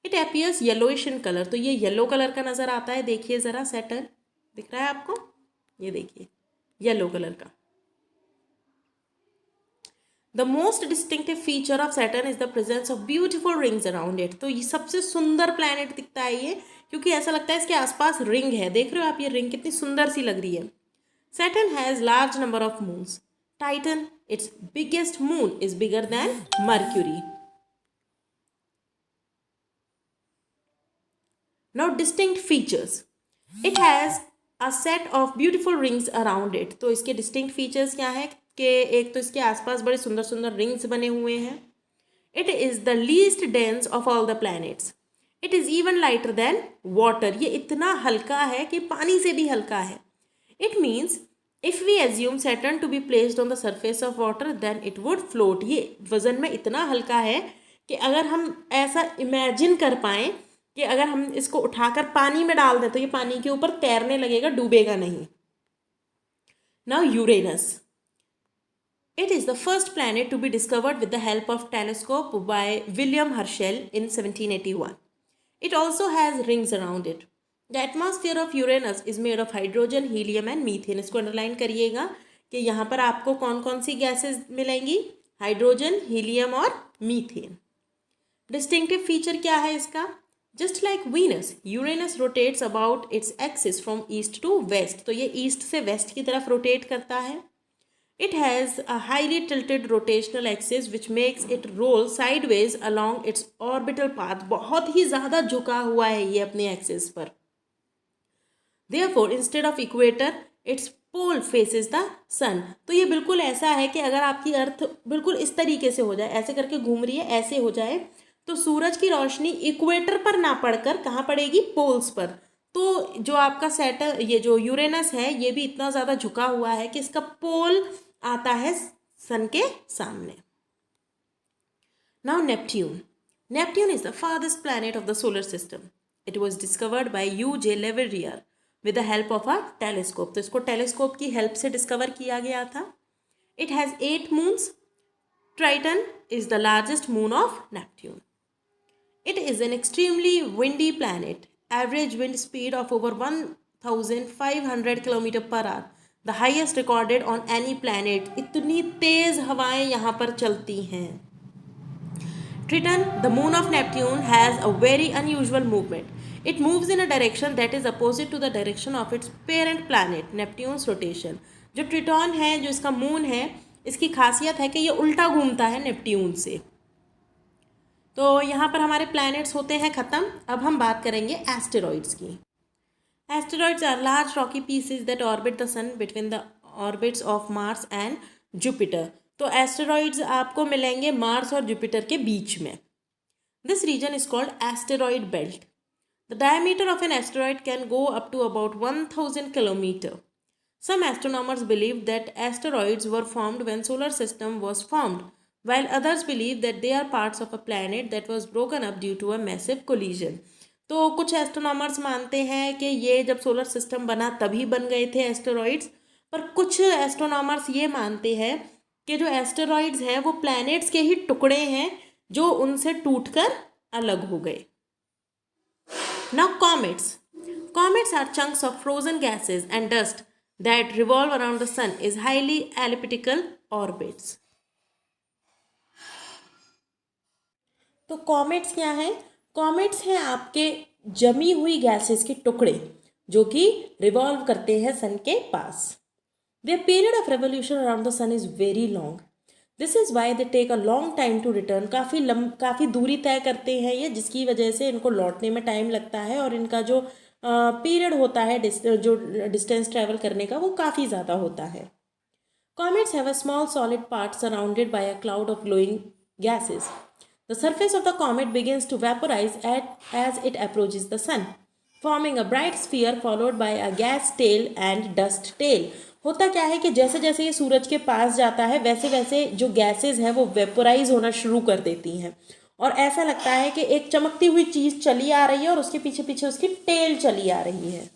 It appears yellowish in colour. तो ये येलो कलर का नज़र आता है. देखिए ज़रा, सैटर्न दिख रहा है आपको, ये देखिए येलो कलर का. The most distinctive feature of Saturn is the presence of beautiful rings around it. तो ये सबसे सुंदर प्लैनेट दिखता है ये, क्योंकि ऐसा लगता है इसके आसपास रिंग है. देख रहे हो आप, ये रिंग कितनी सुंदर सी लग रही है. Saturn has large number of moons. Titan, its biggest moon, is bigger than Mercury. Now distinct features. It has a set of beautiful rings around it. तो इसके distinct features क्या है कि एक तो इसके आसपास बड़े सुंदर सुंदर rings बने हुए हैं. It is the least dense of all the planets. It is even lighter than water. ये इतना हल्का है कि पानी से भी हल्का है. It means if we assume Saturn to be placed on the surface of water, then it would float. ये वज़न में इतना हल्का है कि अगर हम ऐसा इमेजिन कर पाएँ कि अगर हम इसको उठाकर पानी में डाल दें तो ये पानी के ऊपर तैरने लगेगा, डूबेगा नहीं. Now Uranus. It is the first planet to be discovered with the help of telescope by William Herschel in 1781. It also has rings around it. The atmosphere of Uranus is made of hydrogen, helium and methane. इसको underline करिएगा कि यहाँ पर आपको कौन कौन सी gases मिलेंगी, हाइड्रोजन, हीलियम और मीथेन. डिस्टिंक्टिव फीचर क्या है इसका, just like Venus, Uranus rotates about its axis from east to west. तो ये ईस्ट से वेस्ट की तरफ रोटेट करता है. It has a highly tilted rotational axis which makes it roll sideways along its orbital path. बहुत ही ज़्यादा झुका हुआ है ये अपने एक्सिस पर. Therefore, instead of equator, its pole faces the sun. तो ये बिल्कुल ऐसा है कि अगर आपकी अर्थ बिल्कुल इस तरीके से हो जाए, ऐसे करके घूम रही है, ऐसे हो जाए, तो सूरज की रोशनी इक्वेटर पर ना पड़कर कहाँ पड़ेगी, पोल्स पर. तो जो आपका सैटर्न, ये जो यूरेनस है, ये भी इतना ज़्यादा झुका हुआ है कि इसका पोल आता है सन के सामने. Now Neptune. Neptune is the farthest planet of the solar system. It was discovered by U.J. Leverrier with the help of a telescope. तो इसको टेलीस्कोप की हेल्प से डिस्कवर किया गया था. It has 8 moons. Triton is the largest moon of Neptune. It is an extremely windy planet. Average wind speed of over 1,500 km per hour. The highest recorded on any planet. इतनी तेज हवाएं यहाँ पर चलती हैं. Triton, the moon of Neptune, has a very unusual movement. It moves in a direction that is opposite to the direction of its parent planet, Neptune's rotation. जो ट्रिटॉन है, जो इसका मून है, इसकी खासियत है कि ये उल्टा घूमता है नेपट्यून से. तो यहाँ पर हमारे प्लैनेट्स होते हैं ख़त्म. अब हम बात करेंगे एस्टेरॉइड्स की. Asteroids are large rocky pieces that orbit the sun between the orbits of Mars and Jupiter. तो एस्टेरॉइड्स आपको मिलेंगे मार्स और जुपिटर के बीच में. This region is called asteroid belt. The diameter of an asteroid can go up to about 1000 kilometre. Some astronomers believe that asteroids were formed when solar system was formed, while others believe that they are parts of a planet that was broken up due to a massive collision. तो कुछ astronomers मानते हैं कि ये जब solar system बना तभी बन गए थे एस्टेरॉइड्स, पर कुछ एस्ट्रोनॉमर्स ये मानते हैं कि जो एस्टेरॉइड्स हैं वो प्लैनेट्स के ही टुकड़े हैं जो उनसे टूटकर अलग हो गए. Now comets. Comets are chunks of frozen gases and dust that revolve around the sun is highly elliptical orbits. तो कॉमेट्स क्या हैं? कॉमेट्स हैं आपके जमी हुई गैसेस के टुकड़े जो कि रिवॉल्व करते हैं सन के पास. Their period of revolution around the sun is very long. This is why they take a long time to return. काफ़ी दूरी तय करते हैं ये, जिसकी वजह से इनको लौटने में टाइम लगता है और इनका जो पीरियड होता है जो डिस्टेंस ट्रैवल करने का वो काफ़ी ज़्यादा होता है. Comets have a small solid part surrounded by a cloud of glowing gases. The surface of the comet begins to vaporize as it approaches the sun, forming a bright sphere followed by a gas tail and dust tail. होता क्या है कि जैसे जैसे ये सूरज के पास जाता है वैसे वैसे जो गैसेज हैं वो वेपोराइज होना शुरू कर देती हैं और ऐसा लगता है कि एक चमकती हुई चीज़ चली आ रही है और उसके पीछे पीछे उसकी टेल चली आ रही है.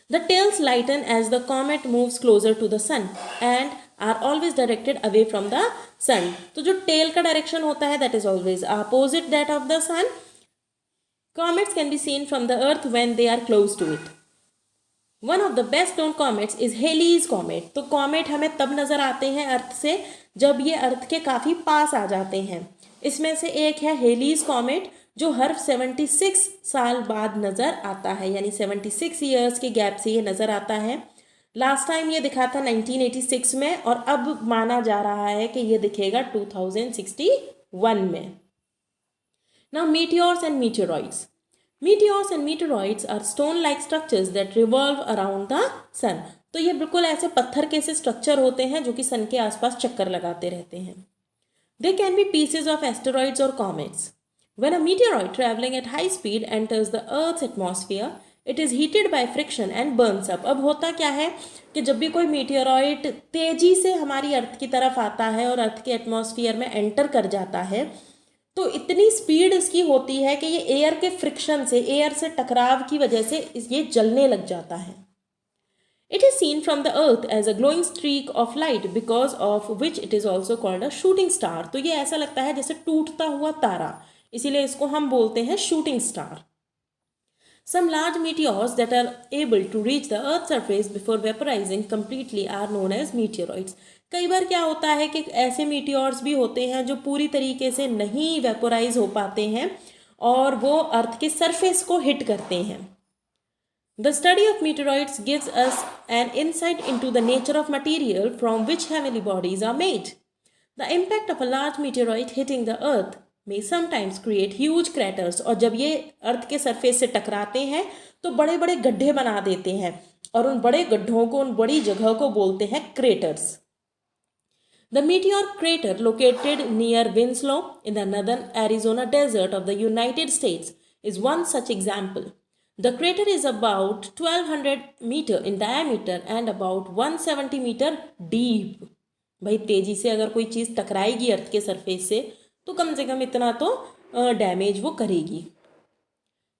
The tails lighten as the comet moves closer to the sun and are always directed away from the sun. तो जो टेल का डायरेक्शन होता है that is always opposite that of the sun. Comets can be seen from the earth when they are close to it. One of the best known comets is Halley's comet. तो comet हमें तब नज़र आते हैं अर्थ से जब ये अर्थ के काफ़ी पास आ जाते हैं. इसमें से एक है हेलीज कॉमेट जो हर 76 साल बाद नज़र आता है, यानी 76 ईयर्स के गैप से ये नज़र आता है. लास्ट टाइम ये दिखा था 1986 में और अब माना जा रहा है कि ये दिखेगा 2061 में. Now meteors and meteoroids. Meteors and meteoroids are stone-like structures that revolve around the sun. तो ये बिल्कुल ऐसे पत्थर के से स्ट्रक्चर होते हैं जो कि सन के आसपास चक्कर लगाते रहते हैं. They can be pieces of asteroids or comets. When a meteoroid traveling at high speed enters the Earth's atmosphere, it is heated by friction and burns up. अब होता क्या है कि जब भी कोई मीटियोरॉइड तेजी से हमारी अर्थ की तरफ आता है और अर्थ के एटमॉस्फेयर में एंटर कर जाता है तो इतनी स्पीड इसकी होती है कि ये एयर के फ्रिक्शन से, एयर से टकराव की वजह से ये जलने लग जाता है. It is seen from the earth as a glowing streak of light because of which it is also called a shooting star. तो ये ऐसा लगता है जैसे टूटता हुआ तारा, इसीलिए इसको हम बोलते हैं shooting star. Some large meteors that are able to reach the earth's surface before vaporizing completely are known as meteoroids. कई बार क्या होता है कि ऐसे मीटियोर्स भी होते हैं जो पूरी तरीके से नहीं वेपोराइज हो पाते हैं और वो अर्थ के सरफेस को हिट करते हैं. The study of meteoroids gives us an insight into the nature of material from which heavenly bodies are made. The impact of a large meteoroid hitting the earth may sometimes create huge craters. और जब ये अर्थ के surface से टकराते हैं तो बड़े बड़े गड्ढे बना देते हैं और उन बड़े गड्ढों को, उन बड़ी जगह को बोलते हैं craters. The meteor crater located near Winslow in the northern Arizona desert of the United States is one such example. The crater is about 1200 meter in diameter and about 170 meter deep. भाई तेजी से अगर कोई चीज़ टकराएगी अर्थ के surface से तो कम से कम इतना तो डैमेज वो करेगी.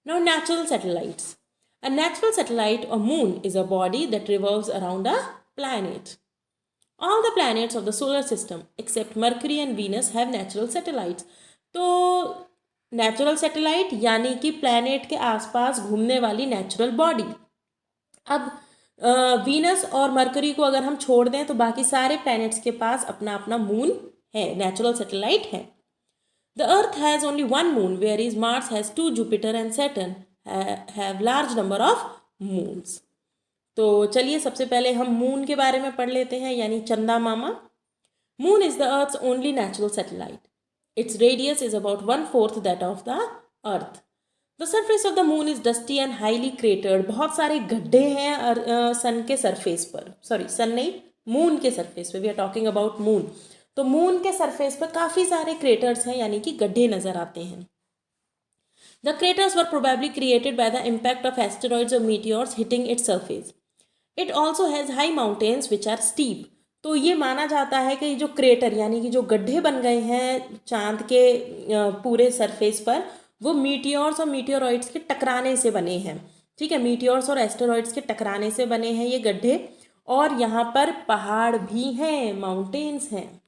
Now natural satellites. A natural satellite or moon is a body that revolves around a planet. All the planets of the solar system except Mercury and Venus have natural satellites. तो natural satellite यानी कि planet के आसपास घूमने वाली natural body. अब Venus और mercury को अगर हम छोड़ दें तो बाकी सारे प्लैनेट्स के पास अपना अपना मून है, नेचुरल सैटेलाइट है. The earth has only one moon where is Mars has 2, Jupiter and Saturn have large number of moons. तो चलिए सबसे पहले हम मून के बारे में पढ़ लेते हैं, यानी चंदा मामा. Moon is the earth's only natural satellite. Its radius is about 1/4 that of the earth. The surface of the moon is dusty and highly cratered. बहुत सारे गड्ढे हैं सन के सरफेस पर, सॉरी सन नहीं, मून के सरफेस पे, we are talking about moon. तो मून के सरफेस पर काफ़ी सारे क्रेटर्स हैं, यानी कि गड्ढे नजर आते हैं. The craters were probably created by the impact of asteroids और meteors hitting its surface. It also has high mountains which are steep. तो ये माना जाता है कि जो क्रेटर यानी कि जो गड्ढे बन गए हैं चांद के पूरे सरफेस पर, वो मीटियोर्स और मीटियोरॉइड्स के टकराने से बने हैं. ठीक है, मीटियोर्स और एस्टेरॉइड्स के टकराने से बने हैं ये गड्ढे. और यहाँ पर पहाड़ भी हैं, माउंटेन्स हैं.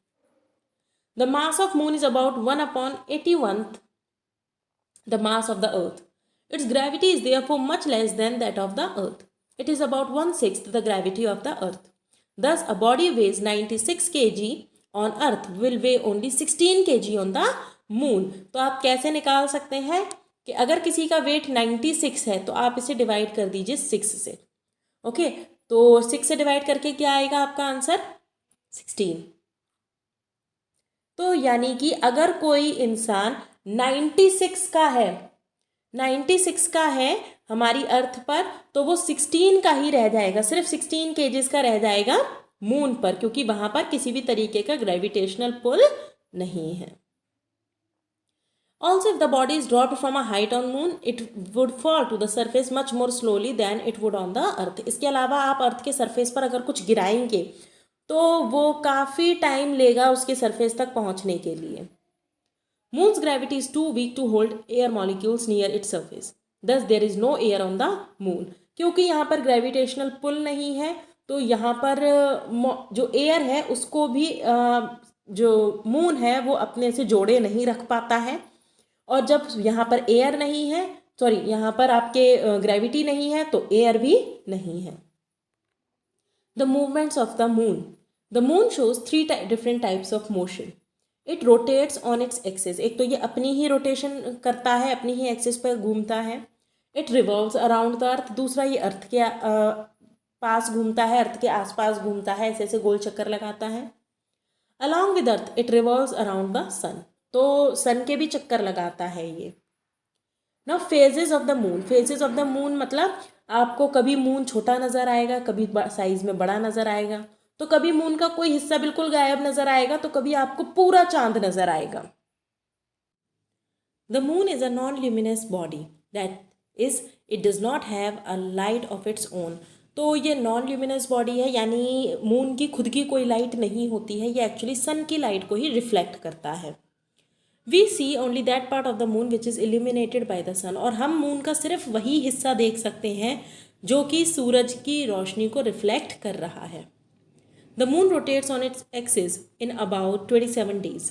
The mass of moon is about 1/81 the mass of the earth. It's gravity is therefore much less than that of the earth. It is about 1/6 the gravity of the earth. Thus, a body weighs 96 kg on earth will weigh only 16 kg on the moon. तो आप कैसे निकाल सकते हैं कि अगर किसी का वेट 96 है तो आप इसे डिवाइड कर दीजिए 6 से. ओके, तो 6 से डिवाइड करके क्या आएगा आपका आंसर? 16. तो यानी कि अगर कोई इंसान 96 का है, 96 का है हमारी अर्थ पर, तो वो 16 का ही रह जाएगा, सिर्फ 16 केजेस का रह जाएगा मून पर, क्योंकि वहां पर किसी भी तरीके का ग्रेविटेशनल पुल नहीं है. Also if the body is dropped from a height on moon it would fall to the surface much more slowly than it would on the earth. इसके अलावा आप अर्थ के सरफेस पर अगर कुछ गिराएंगे तो वो काफ़ी टाइम लेगा उसके सरफेस तक पहुंचने के लिए. Moon's gravity is too weak to hold air molecules near its surface. Thus, there is no air on the moon. क्योंकि यहाँ पर ग्रेविटेशनल पुल नहीं है, तो यहाँ पर जो एयर है उसको भी जो मून है वो अपने से जोड़े नहीं रख पाता है. और जब यहाँ पर एयर नहीं है, सॉरी यहाँ पर आपके ग्रेविटी नहीं है, तो एयर भी नहीं है. The movements of the moon. The moon shows 3 different types of motion. It rotates on its axis. एक तो ये अपनी ही रोटेशन करता है, अपनी ही एक्सिस पर घूमता है. इट रिवॉल्व्स अराउंड द अर्थ. दूसरा ये अर्थ के पास घूमता है, अर्थ के आसपास घूमता है, ऐसे ऐसे गोल चक्कर लगाता है. Along with earth it revolves around the sun. तो सन के भी चक्कर लगाता है ये. Now phases of the moon. Phases of the moon मतलब आपको कभी मून छोटा नज़र आएगा, कभी साइज में बड़ा नज़र आएगा, तो कभी मून का कोई हिस्सा बिल्कुल गायब नजर आएगा, तो कभी आपको पूरा चांद नजर आएगा. The moon is a non luminous body, that is it does not have a light of its own. तो ये नॉन ल्यूमिनस बॉडी है, यानी मून की खुद की कोई लाइट नहीं होती है, ये एक्चुअली सन की लाइट को ही रिफ्लेक्ट करता है. We see only that part of the moon which is illuminated by the sun. और हम मून का सिर्फ वही हिस्सा देख सकते हैं जो कि सूरज की रोशनी को रिफ्लेक्ट कर रहा है. The moon rotates on its axis in about 27 days.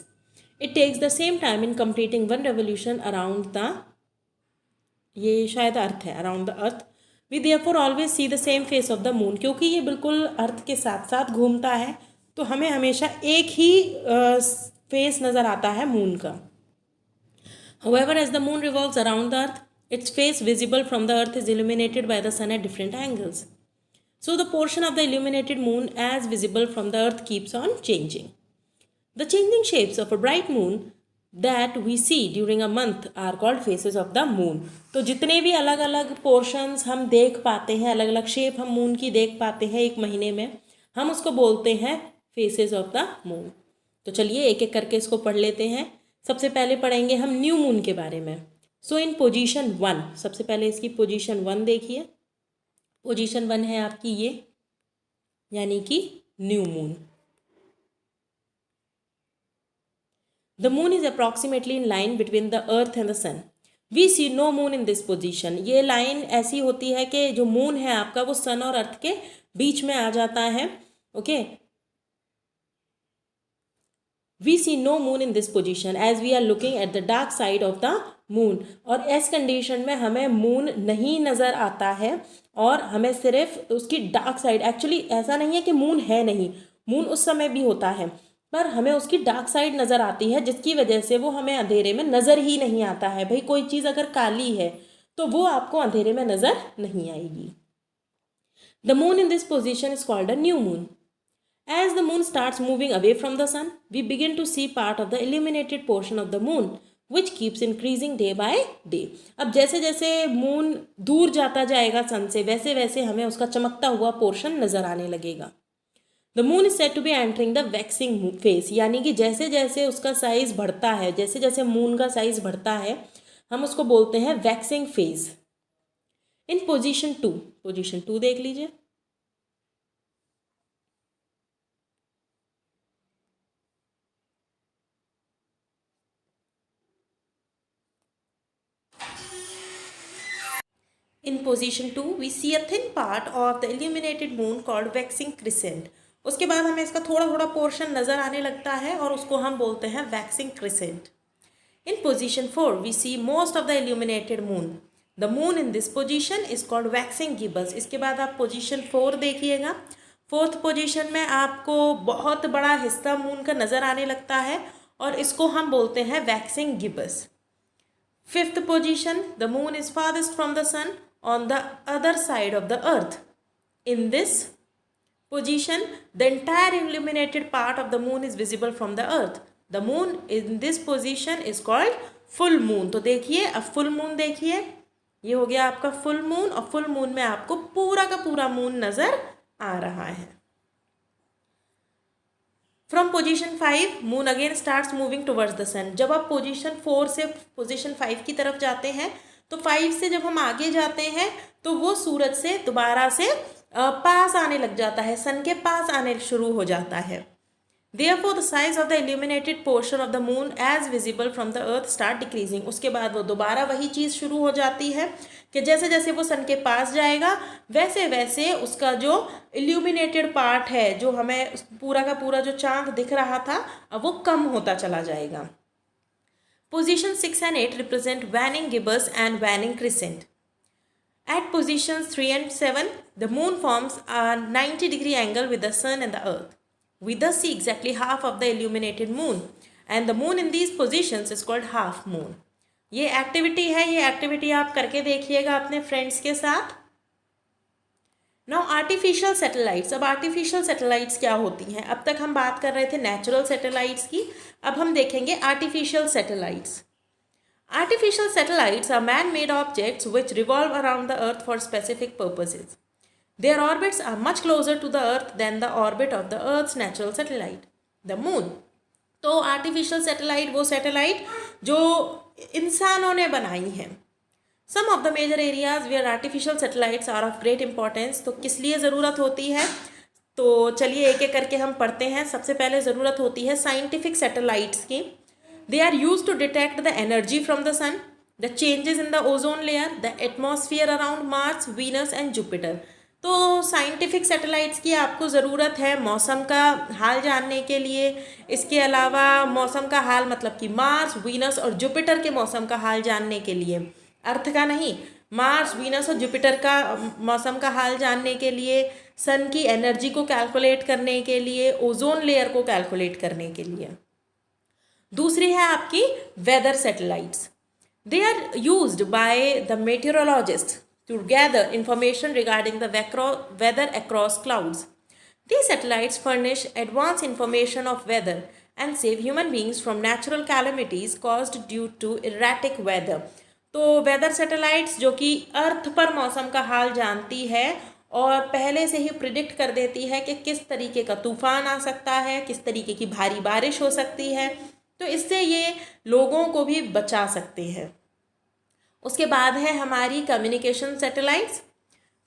It takes the same time in completing one revolution around the, ये शायद अर्थ है, around the earth. We therefore always see the same face of the moon. क्योंकि ये बिल्कुल अर्थ के साथ साथ घूमता है, तो हमें हमेशा एक ही फेस नज़र आता है मून का. However, as the moon revolves around the earth, its face visible from the earth is illuminated by the sun at different angles. So the portion of the illuminated moon as visible from the earth keeps on changing. The changing shapes of a bright moon that we see during a month are called phases of the moon. तो जितने भी अलग अलग portions हम देख पाते हैं, अलग अलग शेप हम मून की देख पाते हैं एक महीने में, हम उसको बोलते हैं फेसेस ऑफ द मून. तो चलिए एक एक करके इसको पढ़ लेते हैं. सबसे पहले पढ़ेंगे हम न्यू मून के बारे में. सो इन पोजीशन 1, सबसे पहले इसकी पोजीशन 1 देखिए. पोजीशन 1 है आपकी ये, यानी कि new moon. The moon is approximately in line between the earth and the sun. We see no moon in this position. ये लाइन ऐसी होती है कि जो मून है आपका वो सन और अर्थ के बीच में आ जाता है. Okay, we see no moon in this position as we are looking at the dark side of the moon. और इस कंडीशन में हमें मून नहीं नज़र आता है और हमें सिर्फ उसकी डार्क साइड, एक्चुअली ऐसा नहीं है कि मून है नहीं, मून उस समय भी होता है, पर हमें उसकी डार्क साइड नज़र आती है जिसकी वजह से वो हमें अंधेरे में नज़र ही नहीं आता है। भाई कोई चीज़ अगर काली है तो वो आपको अंधेरे में नज़र नहीं आएगी। The moon in this position is called a new moon. As the moon starts moving away from the sun, we begin to see part of the illuminated portion of the moon, which keeps increasing day by day. अब जैसे जैसे moon दूर जाता जाएगा सन से, वैसे वैसे हमें उसका चमकता हुआ पोर्शन नजर आने लगेगा। The moon is said to be entering the waxing phase, यानी कि जैसे जैसे उसका साइज बढ़ता है, जैसे जैसे मून का साइज बढ़ता है, हम उसको बोलते हैं waxing phase. In position two देख लीजिए। In position 2, we see a thin part of the illuminated moon called waxing crescent. उसके बाद हमें इसका थोड़ा थोड़ा पोर्शन नज़र आने लगता है और उसको हम बोलते हैं waxing crescent. In position 4, we see most of the illuminated moon. The moon in this position is called waxing gibbous. इसके बाद आप position 4 देखिएगा। फोर्थ पोजीशन में आपको बहुत बड़ा हिस्सा मून का नज़र आने लगता है और इसको हम बोलते हैं waxing gibbous. Fifth position, the moon is farthest from the sun on the other side of the earth. In this position, the entire illuminated part of the moon is visible from the earth. The moon in this position is called full moon. तो देखिए, अब full moon देखिए, ये हो गया आपका full moon और full moon में आपको पूरा का पूरा moon नज़र आ रहा है। From position 5 moon again starts moving towards the sun. जब आप पोजीशन 4 से पोजीशन 5 की तरफ जाते हैं तो 5 से जब हम आगे जाते हैं तो वो सूरज से दोबारा से पास आने लग जाता है, सन के पास आने शुरू हो जाता है। Therefore the size of the illuminated portion of the moon as visible from the earth start decreasing. उसके बाद वो दोबारा वही चीज़ शुरू हो जाती है कि जैसे जैसे वो सन के पास जाएगा वैसे वैसे उसका जो इल्यूमिनेटेड पार्ट है, जो हमें पूरा का पूरा जो चांद दिख रहा था, अब वो कम होता चला जाएगा। Position 6 and 8 represent waning gibbous and waning crescent. At positions 3 and 7, the moon forms a 90-degree angle with the sun and the earth. We thus see exactly half of the illuminated moon, and the moon in these positions is called half moon. ये activity है, ये activity आप करके देखिएगा अपने friends के साथ। Now artificial satellites. अब आर्टिफिशियल सैटेलाइट्स क्या होती हैं? अब तक हम बात कर रहे थे नेचुरल सैटेलाइट्स की, अब हम देखेंगे artificial satellites. Artificial satellites are man made objects which revolve around the earth for specific purposes. Their orbits are much closer to the earth than the orbit of the earth's natural satellite, the moon. तो artificial satellite वो satellite जो इंसानों ने बनाई हैं। Some of the major areas where artificial satellites are of great importance. तो किस लिए ज़रूरत होती है? तो चलिए एक एक करके हम पढ़ते हैं। सबसे पहले ज़रूरत होती है साइंटिफिक सैटेलाइट्स की। They are use to detect the energy from the sun, the changes in the ozone layer, the atmosphere around Mars, Venus and Jupiter. तो साइंटिफिक सैटेलाइट्स की आपको ज़रूरत है मौसम का हाल जानने के लिए। इसके अलावा मौसम का हाल मतलब कि मार्स, वीनस और जुपिटर के मौसम का हाल जानने के लिए, अर्थ का नहीं, मार्स, वीनस और जुपिटर का मौसम का हाल जानने के लिए, सन की एनर्जी को कैलकुलेट करने के लिए, ओजोन लेयर को कैलकुलेट करने के लिए। दूसरी है आपकी weather satellites. They are used by the meteorologist to gather information regarding the weather across clouds. These satellites furnish advanced information of weather and save human beings from natural calamities caused due to erratic weather. तो weather satellites जो कि अर्थ पर मौसम का हाल जानती है और पहले से ही प्रिडिक्ट कर देती है कि किस तरीके का तूफान आ सकता है, किस तरीके की भारी बारिश हो सकती है, तो इससे ये लोगों को भी बचा सकते हैं। उसके बाद है हमारी communication satellites.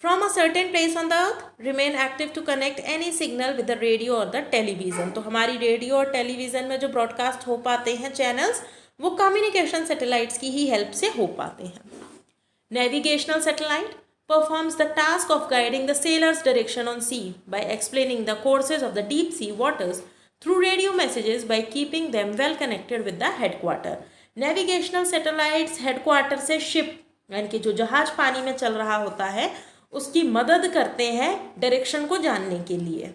From a certain place on the earth remain active to connect any signal with the radio और द टेलीविज़न। तो हमारी रेडियो और टेलीविज़न में जो ब्रॉडकास्ट हो पाते हैं चैनल्स, वो कम्युनिकेशन सैटेलाइट्स की ही हेल्प से हो पाते हैं। Navigational satellite performs the task of guiding the sailors direction on sea by explaining the courses of the deep sea waters through radio messages by keeping them well connected with the headquarter. Navigational satellites headquarter से ship यानी कि जो जहाज पानी में चल रहा होता है उसकी मदद करते हैं डायरेक्शन को जानने के लिए.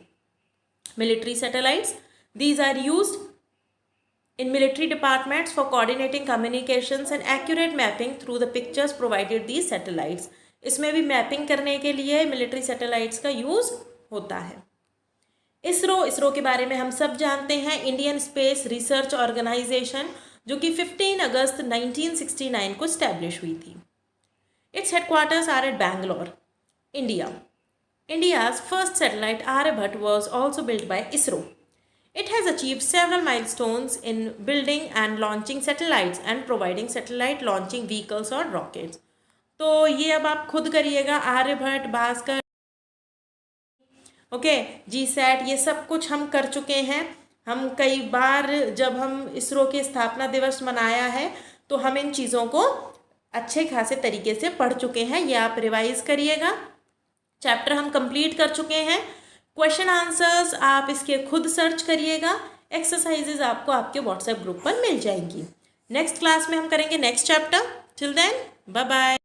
Military satellites, these are used in military departments for coordinating communications and accurate mapping through the pictures provided these satellites. इसमें भी मैपिंग करने के लिए मिलिट्री सैटेलाइट्स का यूज़ होता है. इसरो के बारे में हम सब जानते हैं, इंडियन स्पेस रिसर्च ऑर्गेनाइजेशन, जो कि 15 अगस्त 1969 को स्टैब्लिश हुई थी. Its headquarters are at Bangalore, India. India's first satellite Aryabhat was also built by ISRO. It has achieved several milestones in building and launching satellites and providing satellite launching vehicles or rockets. तो ये अब आप खुद करिएगा. Aryabhata, Bhaskar, okay, GSAT, ये सब कुछ हम कर चुके हैं. हम कई बार जब हम इसरो के स्थापना दिवस मनाया है तो हम इन चीज़ों को अच्छे खासे तरीके से पढ़ चुके हैं. ये आप रिवाइज करिएगा. चैप्टर हम कंप्लीट कर चुके हैं. क्वेश्चन आंसर्स आप इसके खुद सर्च करिएगा. एक्सरसाइजेज आपको आपके व्हाट्सएप ग्रुप पर मिल जाएंगी. नेक्स्ट क्लास में हम करेंगे next chapter. Till then, bye bye.